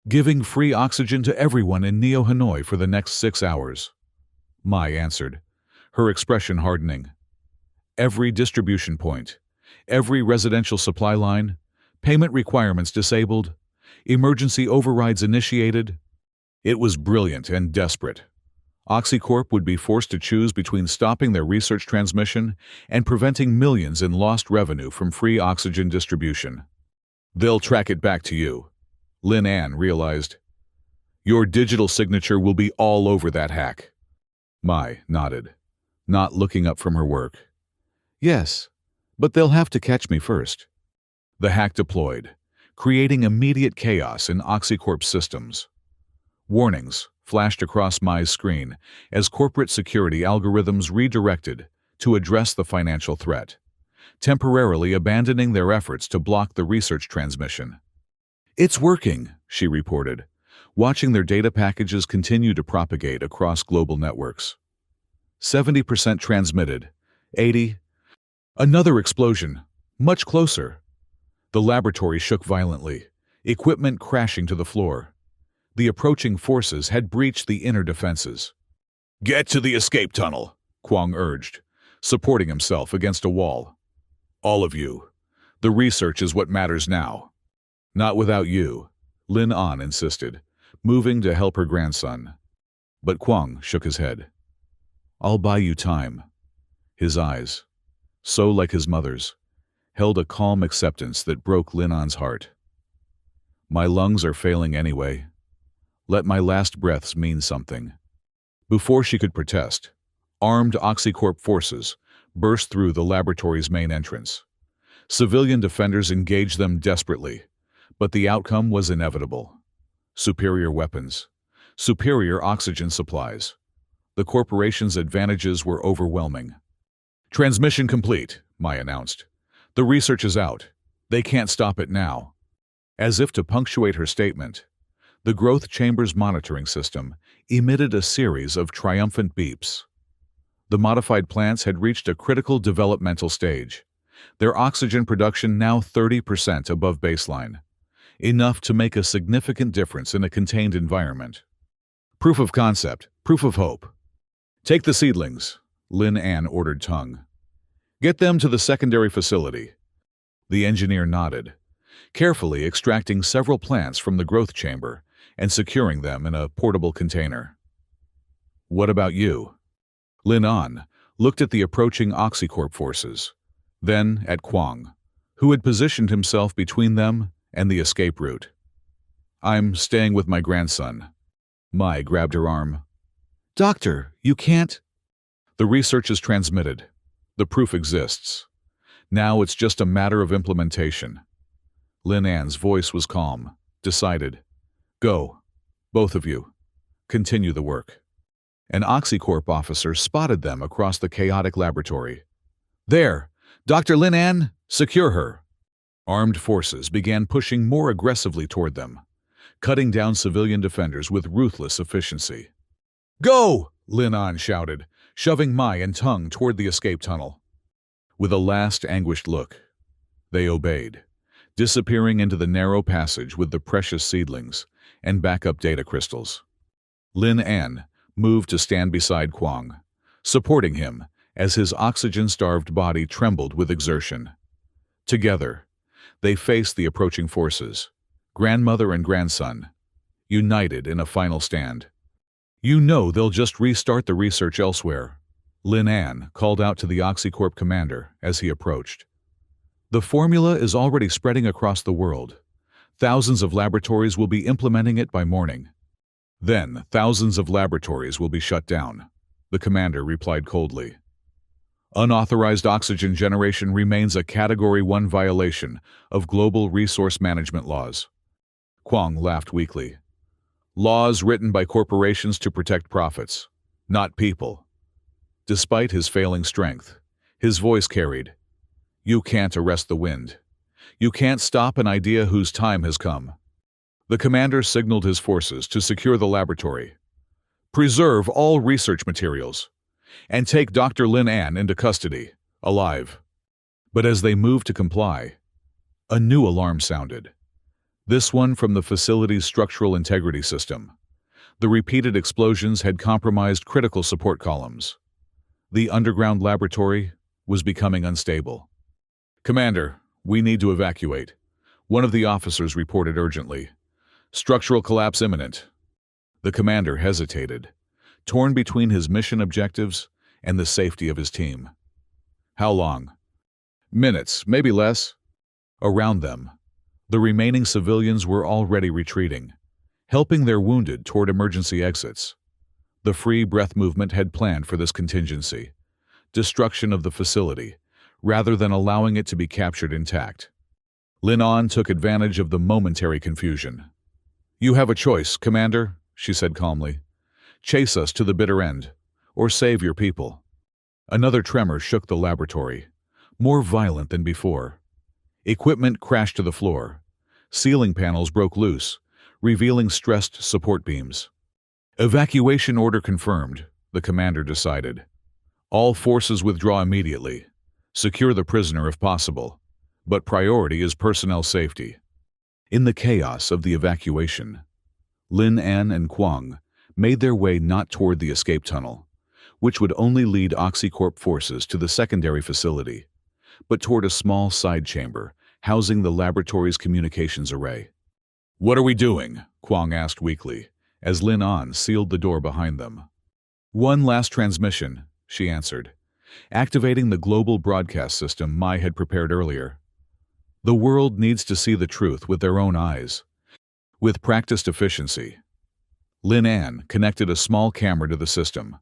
"Giving free oxygen to everyone in Neo Hanoi for the next 6 hours," Mai answered, her expression hardening. "Every distribution point, every residential supply line, payment requirements disabled, emergency overrides initiated." It was brilliant and desperate. OxyCorp would be forced to choose between stopping their research transmission and preventing millions in lost revenue from free oxygen distribution. "They'll track it back to you," Lin An realized. "Your digital signature will be all over that hack." Mai nodded, not looking up from her work. "Yes, but they'll have to catch me first." The hack deployed, creating immediate chaos in OxyCorp's systems. Warnings flashed across Mai's screen as corporate security algorithms redirected to address the financial threat, temporarily abandoning their efforts to block the research transmission. "It's working," she reported, watching their data packages continue to propagate across global networks. 70% transmitted, 80. Another explosion, much closer. The laboratory shook violently, equipment crashing to the floor. The approaching forces had breached the inner defenses. "Get to the escape tunnel," Kwong urged, supporting himself against a wall. "All of you. The research is what matters now." "Not without you," Lin An insisted, moving to help her grandson. But Kwong shook his head. "I'll buy you time." His eyes, so like his mother's, held a calm acceptance that broke Lin An's heart. "My lungs are failing anyway. Let my last breaths mean something." Before she could protest, armed OxyCorp forces burst through the laboratory's main entrance. Civilian defenders engaged them desperately, but the outcome was inevitable. Superior weapons, superior oxygen supplies. The corporation's advantages were overwhelming. "Transmission complete," Mai announced. "The research is out. They can't stop it now." As if to punctuate her statement, the growth chamber's monitoring system emitted a series of triumphant beeps. The modified plants had reached a critical developmental stage, their oxygen production now 30% above baseline, enough to make a significant difference in a contained environment. "Proof of concept, proof of hope. Take the seedlings," Lin An ordered Tung. "Get them to the secondary facility." The engineer nodded, carefully extracting several plants from the growth chamber and securing them in a portable container. "What about you?" Lin An looked at the approaching OxyCorp forces, then at Kwong, who had positioned himself between them and the escape route. "I'm staying with my grandson." Mai grabbed her arm. "Doctor, you can't." "The research is transmitted. The proof exists. Now it's just a matter of implementation." Lin An's voice was calm, decided. "Go, both of you. Continue the work." An OxyCorp officer spotted them across the chaotic laboratory. "There! Dr. Lin An, secure her!" Armed forces began pushing more aggressively toward them, cutting down civilian defenders with ruthless efficiency. "Go!" Lin An shouted, shoving Mai and Tung toward the escape tunnel. With a last anguished look, they obeyed, disappearing into the narrow passage with the precious seedlings and backup data crystals. Lin An moved to stand beside Kwong, supporting him as his oxygen-starved body trembled with exertion. Together, they faced the approaching forces, grandmother and grandson, united in a final stand. "You know they'll just restart the research elsewhere," Lin An called out to the OxyCorp commander as he approached. "The formula is already spreading across the world. Thousands of laboratories will be implementing it by morning." "Then thousands of laboratories will be shut down," the commander replied coldly. "Unauthorized oxygen generation remains a Category 1 violation of global resource management laws." Kwong laughed weakly. "Laws written by corporations to protect profits, not people." Despite his failing strength, his voice carried, "You can't arrest the wind. You can't stop an idea whose time has come." The commander signaled his forces to secure the laboratory. "Preserve all research materials, and take Dr. Lin An into custody, alive." But as they moved to comply, a new alarm sounded. This one from the facility's structural integrity system. The repeated explosions had compromised critical support columns. The underground laboratory was becoming unstable. "Commander, we need to evacuate," one of the officers reported urgently. "Structural collapse imminent." The commander hesitated, torn between his mission objectives and the safety of his team. "How long?" "Minutes, maybe less." Around them, the remaining civilians were already retreating, helping their wounded toward emergency exits. The Free Breath movement had planned for this contingency, destruction of the facility, rather than allowing it to be captured intact. Lin An took advantage of the momentary confusion. "You have a choice, Commander," she said calmly. "Chase us to the bitter end, or save your people." Another tremor shook the laboratory, more violent than before. Equipment crashed to the floor. Ceiling panels broke loose, revealing stressed support beams. "Evacuation order confirmed," the commander decided. "All forces withdraw immediately. Secure the prisoner if possible, but priority is personnel safety." In the chaos of the evacuation, Lin An and Kwang made their way not toward the escape tunnel, which would only lead OxyCorp forces to the secondary facility, but toward a small side chamber housing the laboratory's communications array. "What are we doing?" Kwang asked weakly, as Lin An sealed the door behind them. "One last transmission," she answered, activating the global broadcast system Mai had prepared earlier. "The world needs to see the truth with their own eyes." With practiced efficiency, Lin An connected a small camera to the system,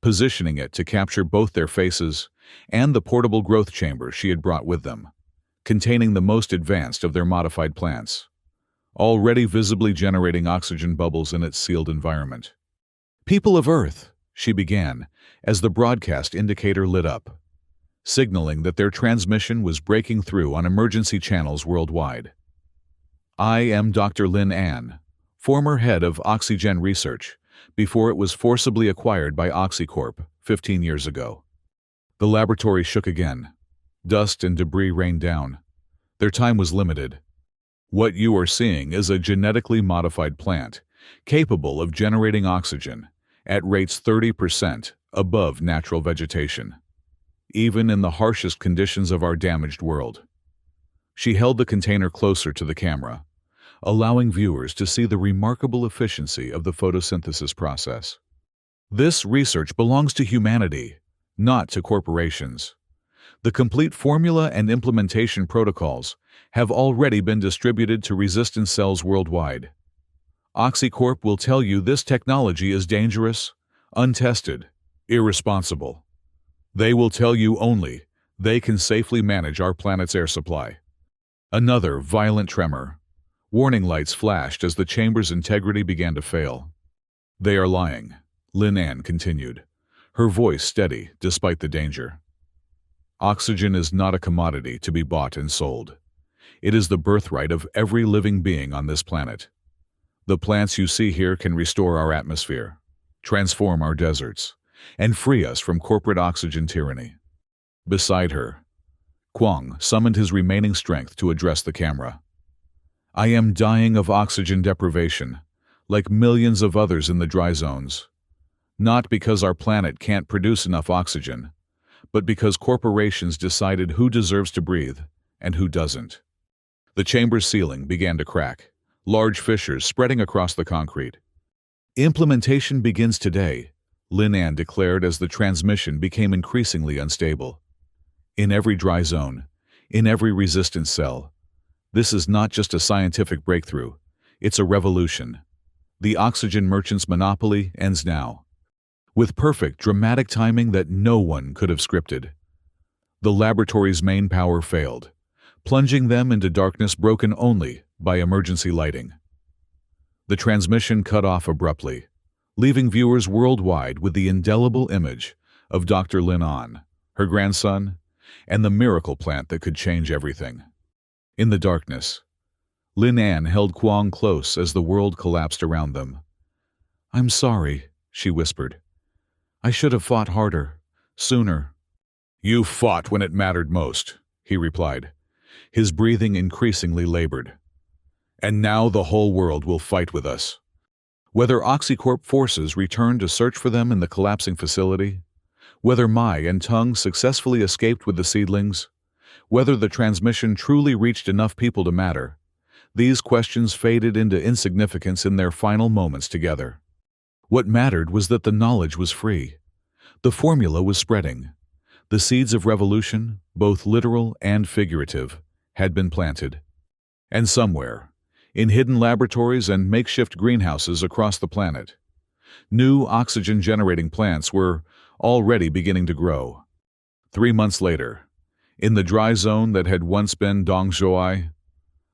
positioning it to capture both their faces and the portable growth chamber she had brought with them, containing the most advanced of their modified plants, already visibly generating oxygen bubbles in its sealed environment. "People of Earth," she began, as the broadcast indicator lit up, signaling that their transmission was breaking through on emergency channels worldwide. "I am Dr. Lin An, former head of Oxygen Research, before it was forcibly acquired by OxyCorp 15 years ago." The laboratory shook again. Dust and debris rained down. Their time was limited. "What you are seeing is a genetically modified plant, capable of generating oxygen at rates 30% above natural vegetation, even in the harshest conditions of our damaged world." She held the container closer to the camera, allowing viewers to see the remarkable efficiency of the photosynthesis process. "This research belongs to humanity, not to corporations. The complete formula and implementation protocols have already been distributed to resistance cells worldwide. OxyCorp will tell you this technology is dangerous, untested, irresponsible. They will tell you only they can safely manage our planet's air supply." Another violent tremor. Warning lights flashed as the chamber's integrity began to fail. "They are lying," Lin An continued, her voice steady despite the danger. "Oxygen is not a commodity to be bought and sold. It is the birthright of every living being on this planet. The plants you see here can restore our atmosphere, transform our deserts, and free us from corporate oxygen tyranny." Beside her, Kwang summoned his remaining strength to address the camera. "I am dying of oxygen deprivation, like millions of others in the dry zones. Not because our planet can't produce enough oxygen, but because corporations decided who deserves to breathe and who doesn't." The chamber's ceiling began to crack, large fissures spreading across the concrete. "Implementation begins today," Lin An declared as the transmission became increasingly unstable. "In every dry zone, in every resistance cell. This is not just a scientific breakthrough, it's a revolution. The oxygen merchant's monopoly ends now, with perfect dramatic timing that no one could have scripted." The laboratory's main power failed, plunging them into darkness broken only by emergency lighting. The transmission cut off abruptly, leaving viewers worldwide with the indelible image of Dr. Lin An, her grandson, and the miracle plant that could change everything. In the darkness, Lin An held Kwang close as the world collapsed around them. "I'm sorry," she whispered. "I should have fought harder, sooner." "You fought when it mattered most," he replied, his breathing increasingly labored. "And now the whole world will fight with us." Whether OxyCorp forces returned to search for them in the collapsing facility, whether Mai and Tung successfully escaped with the seedlings, whether the transmission truly reached enough people to matter, these questions faded into insignificance in their final moments together. What mattered was that the knowledge was free. The formula was spreading. The seeds of revolution, both literal and figurative, had been planted. And somewhere, in hidden laboratories and makeshift greenhouses across the planet, new oxygen-generating plants were already beginning to grow. 3 months later, in the dry zone that had once been Dongzhouai,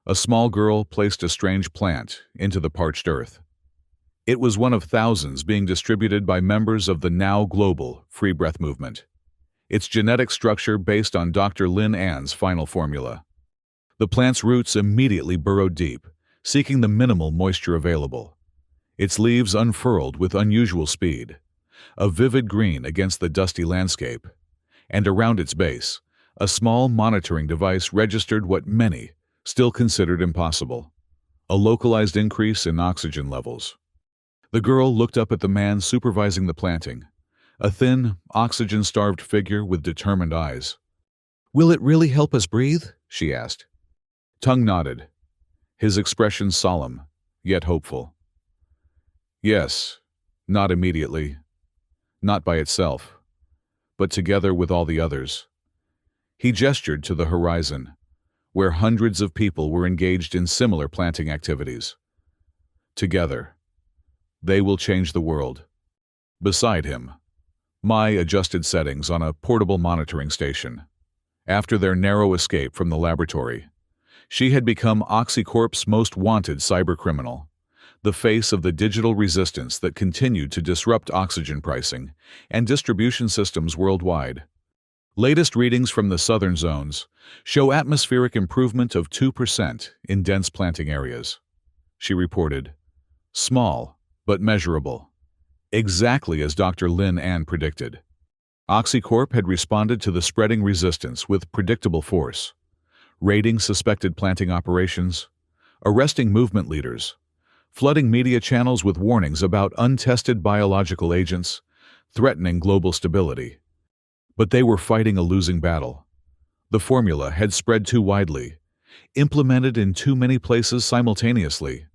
a small girl placed a strange plant into the parched earth. It was one of thousands being distributed by members of the now global Free Breath movement, its genetic structure based on Dr. Lin An's final formula. The plant's roots immediately burrowed deep, seeking the minimal moisture available. Its leaves unfurled with unusual speed, a vivid green against the dusty landscape, and around its base, a small monitoring device registered what many still considered impossible: a localized increase in oxygen levels. The girl looked up at the man supervising the planting, a thin, oxygen-starved figure with determined eyes. "Will it really help us breathe?" she asked. Tung nodded, his expression solemn, yet hopeful. "Yes, not immediately, not by itself, but together with all the others." He gestured to the horizon, where hundreds of people were engaged in similar planting activities. Together, they will change the world. Beside him, Mai adjusted settings on a portable monitoring station. After their narrow escape from the laboratory, she had become OxyCorp's most wanted cybercriminal, the face of the digital resistance that continued to disrupt oxygen pricing and distribution systems worldwide. Latest readings from the southern zones show atmospheric improvement of 2% in dense planting areas. She reported, small, but measurable, exactly as Dr. Lin An predicted. OxyCorp had responded to the spreading resistance with predictable force, raiding suspected planting operations, arresting movement leaders, flooding media channels with warnings about untested biological agents, threatening global stability. But they were fighting a losing battle. The formula had spread too widely, implemented in too many places simultaneously.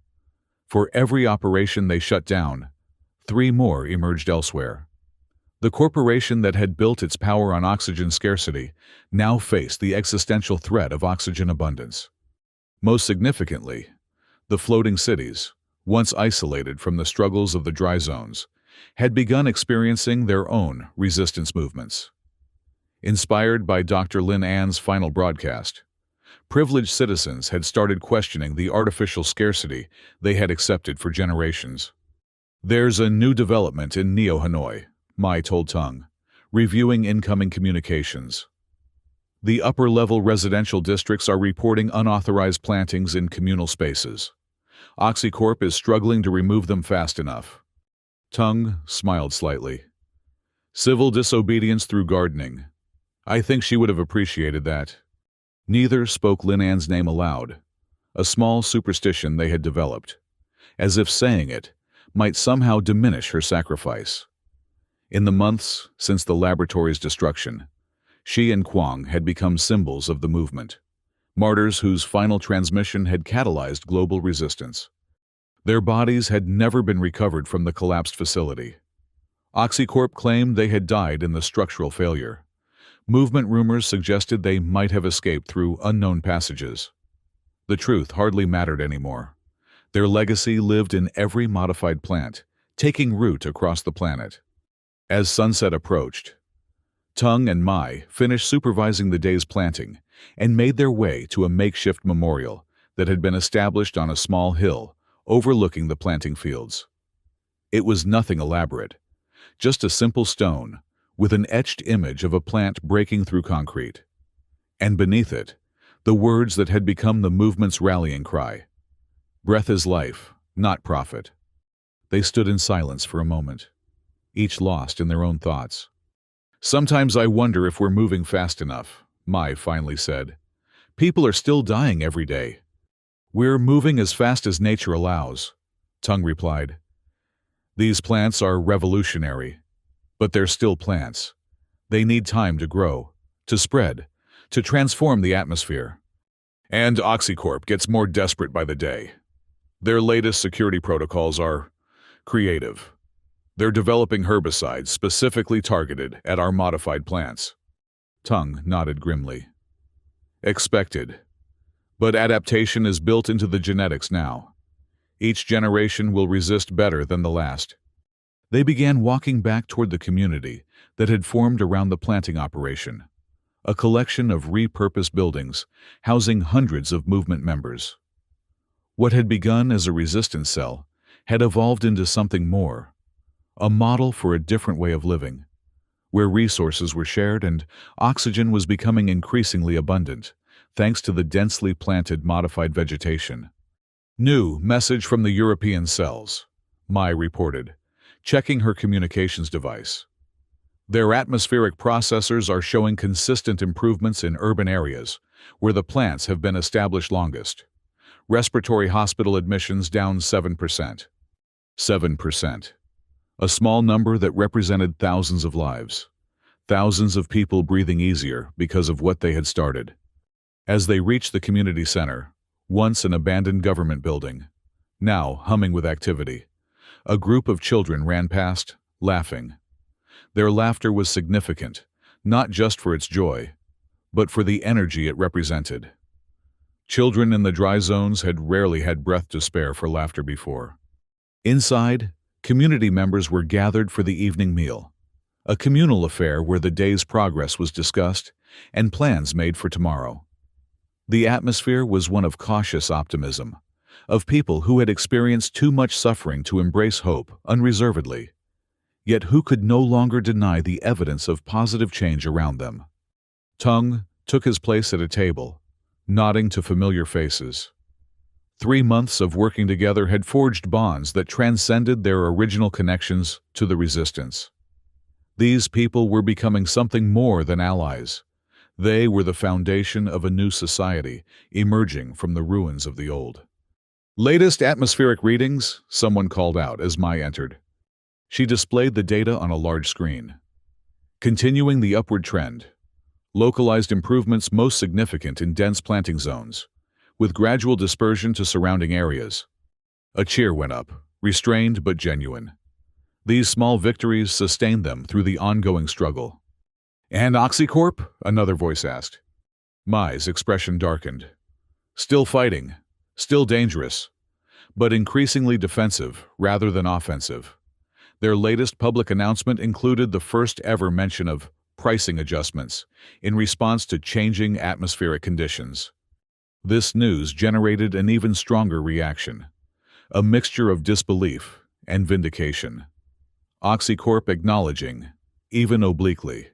For every operation they shut down, 3 more emerged elsewhere. The corporation that had built its power on oxygen scarcity now faced the existential threat of oxygen abundance. Most significantly, the floating cities, once isolated from the struggles of the dry zones, had begun experiencing their own resistance movements. Inspired by Dr. Lin An's final broadcast, privileged citizens had started questioning the artificial scarcity they had accepted for generations. "There's a new development in Neo-Hanoi," Mai told Tung, reviewing incoming communications. "The upper-level residential districts are reporting unauthorized plantings in communal spaces. OxyCorp is struggling to remove them fast enough." Tung smiled slightly. "Civil disobedience through gardening. I think she would have appreciated that." Neither spoke Lin An's name aloud, a small superstition they had developed, as if saying it might somehow diminish her sacrifice. In the months since the laboratory's destruction, she and Kwang had become symbols of the movement, martyrs whose final transmission had catalyzed global resistance. Their bodies had never been recovered from the collapsed facility. OxyCorp claimed they had died in the structural failure. Movement rumors suggested they might have escaped through unknown passages. The truth hardly mattered anymore. Their legacy lived in every modified plant, taking root across the planet. As sunset approached, Tung and Mai finished supervising the day's planting and made their way to a makeshift memorial that had been established on a small hill overlooking the planting fields. It was nothing elaborate, just a simple stone with an etched image of a plant breaking through concrete. And beneath it, the words that had become the movement's rallying cry: "Breath is life, not profit." They stood in silence for a moment, each lost in their own thoughts. "Sometimes I wonder if we're moving fast enough," Mai finally said. "People are still dying every day." "We're moving as fast as nature allows," Tung replied. "These plants are revolutionary, but they're still plants. They need time to grow, to spread, to transform the atmosphere. And OxyCorp gets more desperate by the day. Their latest security protocols are creative. They're developing herbicides specifically targeted at our modified plants." Tung nodded grimly. "Expected. But adaptation is built into the genetics now. Each generation will resist better than the last." They began walking back toward the community that had formed around the planting operation, a collection of repurposed buildings housing hundreds of movement members. What had begun as a resistance cell had evolved into something more, a model for a different way of living, where resources were shared and oxygen was becoming increasingly abundant, thanks to the densely planted modified vegetation. "New message from the European cells," Mai reported, checking her communications device. "Their atmospheric processors are showing consistent improvements in urban areas, where the plants have been established longest. Respiratory hospital admissions down 7%. 7%. A small number that represented thousands of lives. Thousands of people breathing easier because of what they had started. As they reached the community center, once an abandoned government building, now humming with activity, a group of children ran past, laughing. Their laughter was significant, not just for its joy, but for the energy it represented. Children in the dry zones had rarely had breath to spare for laughter before. Inside, community members were gathered for the evening meal, a communal affair where the day's progress was discussed and plans made for tomorrow. The atmosphere was one of cautious optimism, of people who had experienced too much suffering to embrace hope unreservedly, yet who could no longer deny the evidence of positive change around them. Tung took his place at a table, nodding to familiar faces. 3 months of working together had forged bonds that transcended their original connections to the resistance. These people were becoming something more than allies. They were the foundation of a new society emerging from the ruins of the old. "Latest atmospheric readings," someone called out as Mai entered. She displayed the data on a large screen. Continuing the upward trend. Localized improvements most significant in dense planting zones, with gradual dispersion to surrounding areas. A cheer went up, restrained but genuine. These small victories sustained them through the ongoing struggle. "And OxyCorp?" another voice asked. Mai's expression darkened. "Still fighting, still dangerous, but increasingly defensive rather than offensive." Their latest public announcement included the first ever mention of pricing adjustments in response to changing atmospheric conditions. This news generated an even stronger reaction, a mixture of disbelief and vindication. OxyCorp acknowledging, even obliquely,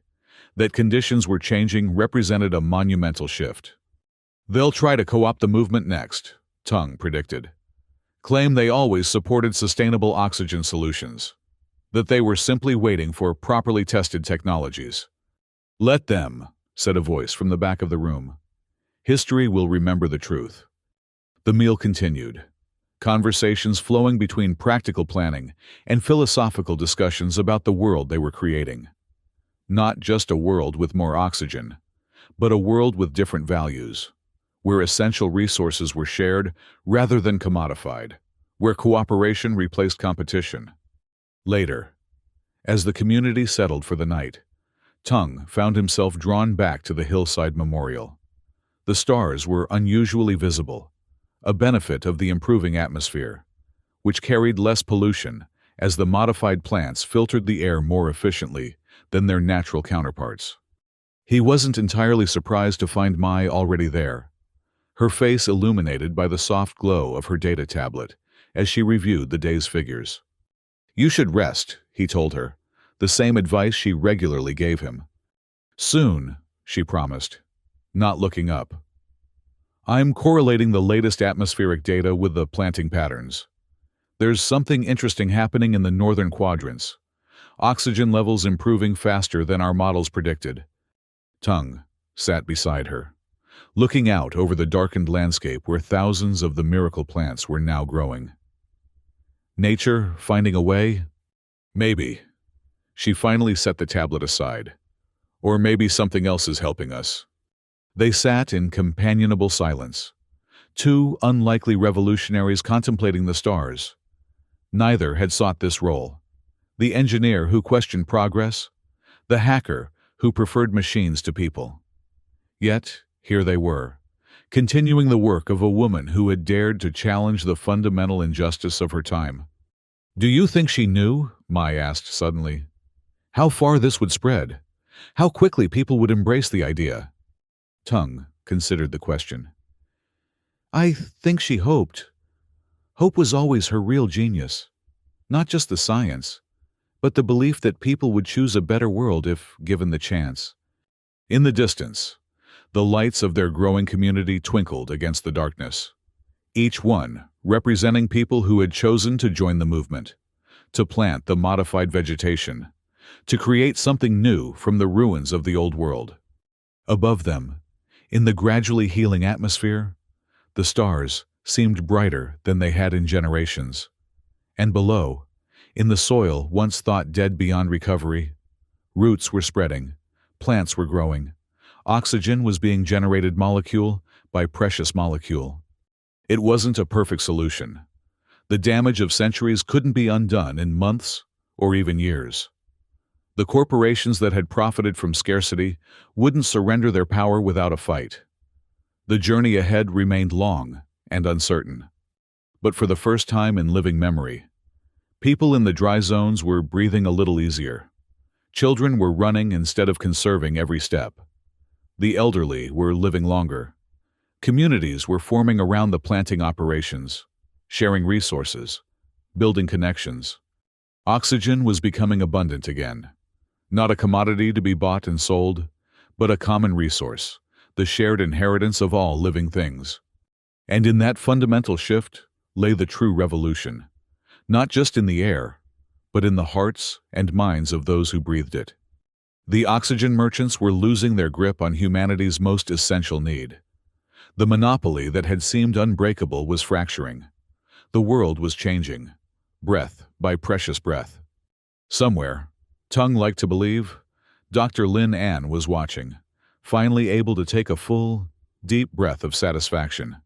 that conditions were changing represented a monumental shift. "They'll try to co-opt the movement next," Tung predicted. "Claim they always supported sustainable oxygen solutions, that they were simply waiting for properly tested technologies." "Let them," said a voice from the back of the room. "History will remember the truth." The meal continued, conversations flowing between practical planning and philosophical discussions about the world they were creating. Not just a world with more oxygen, but a world with different values, where essential resources were shared rather than commodified, where cooperation replaced competition. Later, as the community settled for the night, Tung found himself drawn back to the hillside memorial. The stars were unusually visible, a benefit of the improving atmosphere, which carried less pollution as the modified plants filtered the air more efficiently than their natural counterparts. He wasn't entirely surprised to find Mai already there, her face illuminated by the soft glow of her data tablet as she reviewed the day's figures. "You should rest," he told her, the same advice she regularly gave him. "Soon," she promised, not looking up. "I'm correlating the latest atmospheric data with the planting patterns. There's something interesting happening in the northern quadrants. Oxygen levels improving faster than our models predicted." Tung sat beside her, looking out over the darkened landscape where thousands of the miracle plants were now growing. "Nature finding a way? Maybe." She finally set the tablet aside. "Or maybe something else is helping us." They sat in companionable silence, two unlikely revolutionaries contemplating the stars. Neither had sought this role. The engineer who questioned progress, the hacker who preferred machines to people. Yet, here they were, continuing the work of a woman who had dared to challenge the fundamental injustice of her time. "Do you think she knew?" Mai asked suddenly. "How far this would spread? How quickly people would embrace the idea?" Tung considered the question. "I think she hoped. Hope was always her real genius. Not just the science, but the belief that people would choose a better world if given the chance." In the distance, the lights of their growing community twinkled against the darkness, each one representing people who had chosen to join the movement, to plant the modified vegetation, to create something new from the ruins of the old world. Above them, in the gradually healing atmosphere, the stars, seemed brighter than they had in generations. And below, in the soil once thought dead beyond recovery, roots were spreading, plants were growing, oxygen was being generated molecule by precious molecule. It wasn't a perfect solution. The damage of centuries couldn't be undone in months or even years. The corporations that had profited from scarcity wouldn't surrender their power without a fight. The journey ahead remained long and uncertain. But for the first time in living memory, people in the dry zones were breathing a little easier. Children were running instead of conserving every step. The elderly were living longer. Communities were forming around the planting operations, sharing resources, building connections. Oxygen was becoming abundant again. Not a commodity to be bought and sold, but a common resource, the shared inheritance of all living things. And in that fundamental shift lay the true revolution, not just in the air, but in the hearts and minds of those who breathed it. The oxygen merchants were losing their grip on humanity's most essential need. The monopoly that had seemed unbreakable was fracturing. The world was changing, breath by precious breath. Somewhere, tongue like to believe, Dr. Lin Ann was watching, finally able to take a full, deep breath of satisfaction.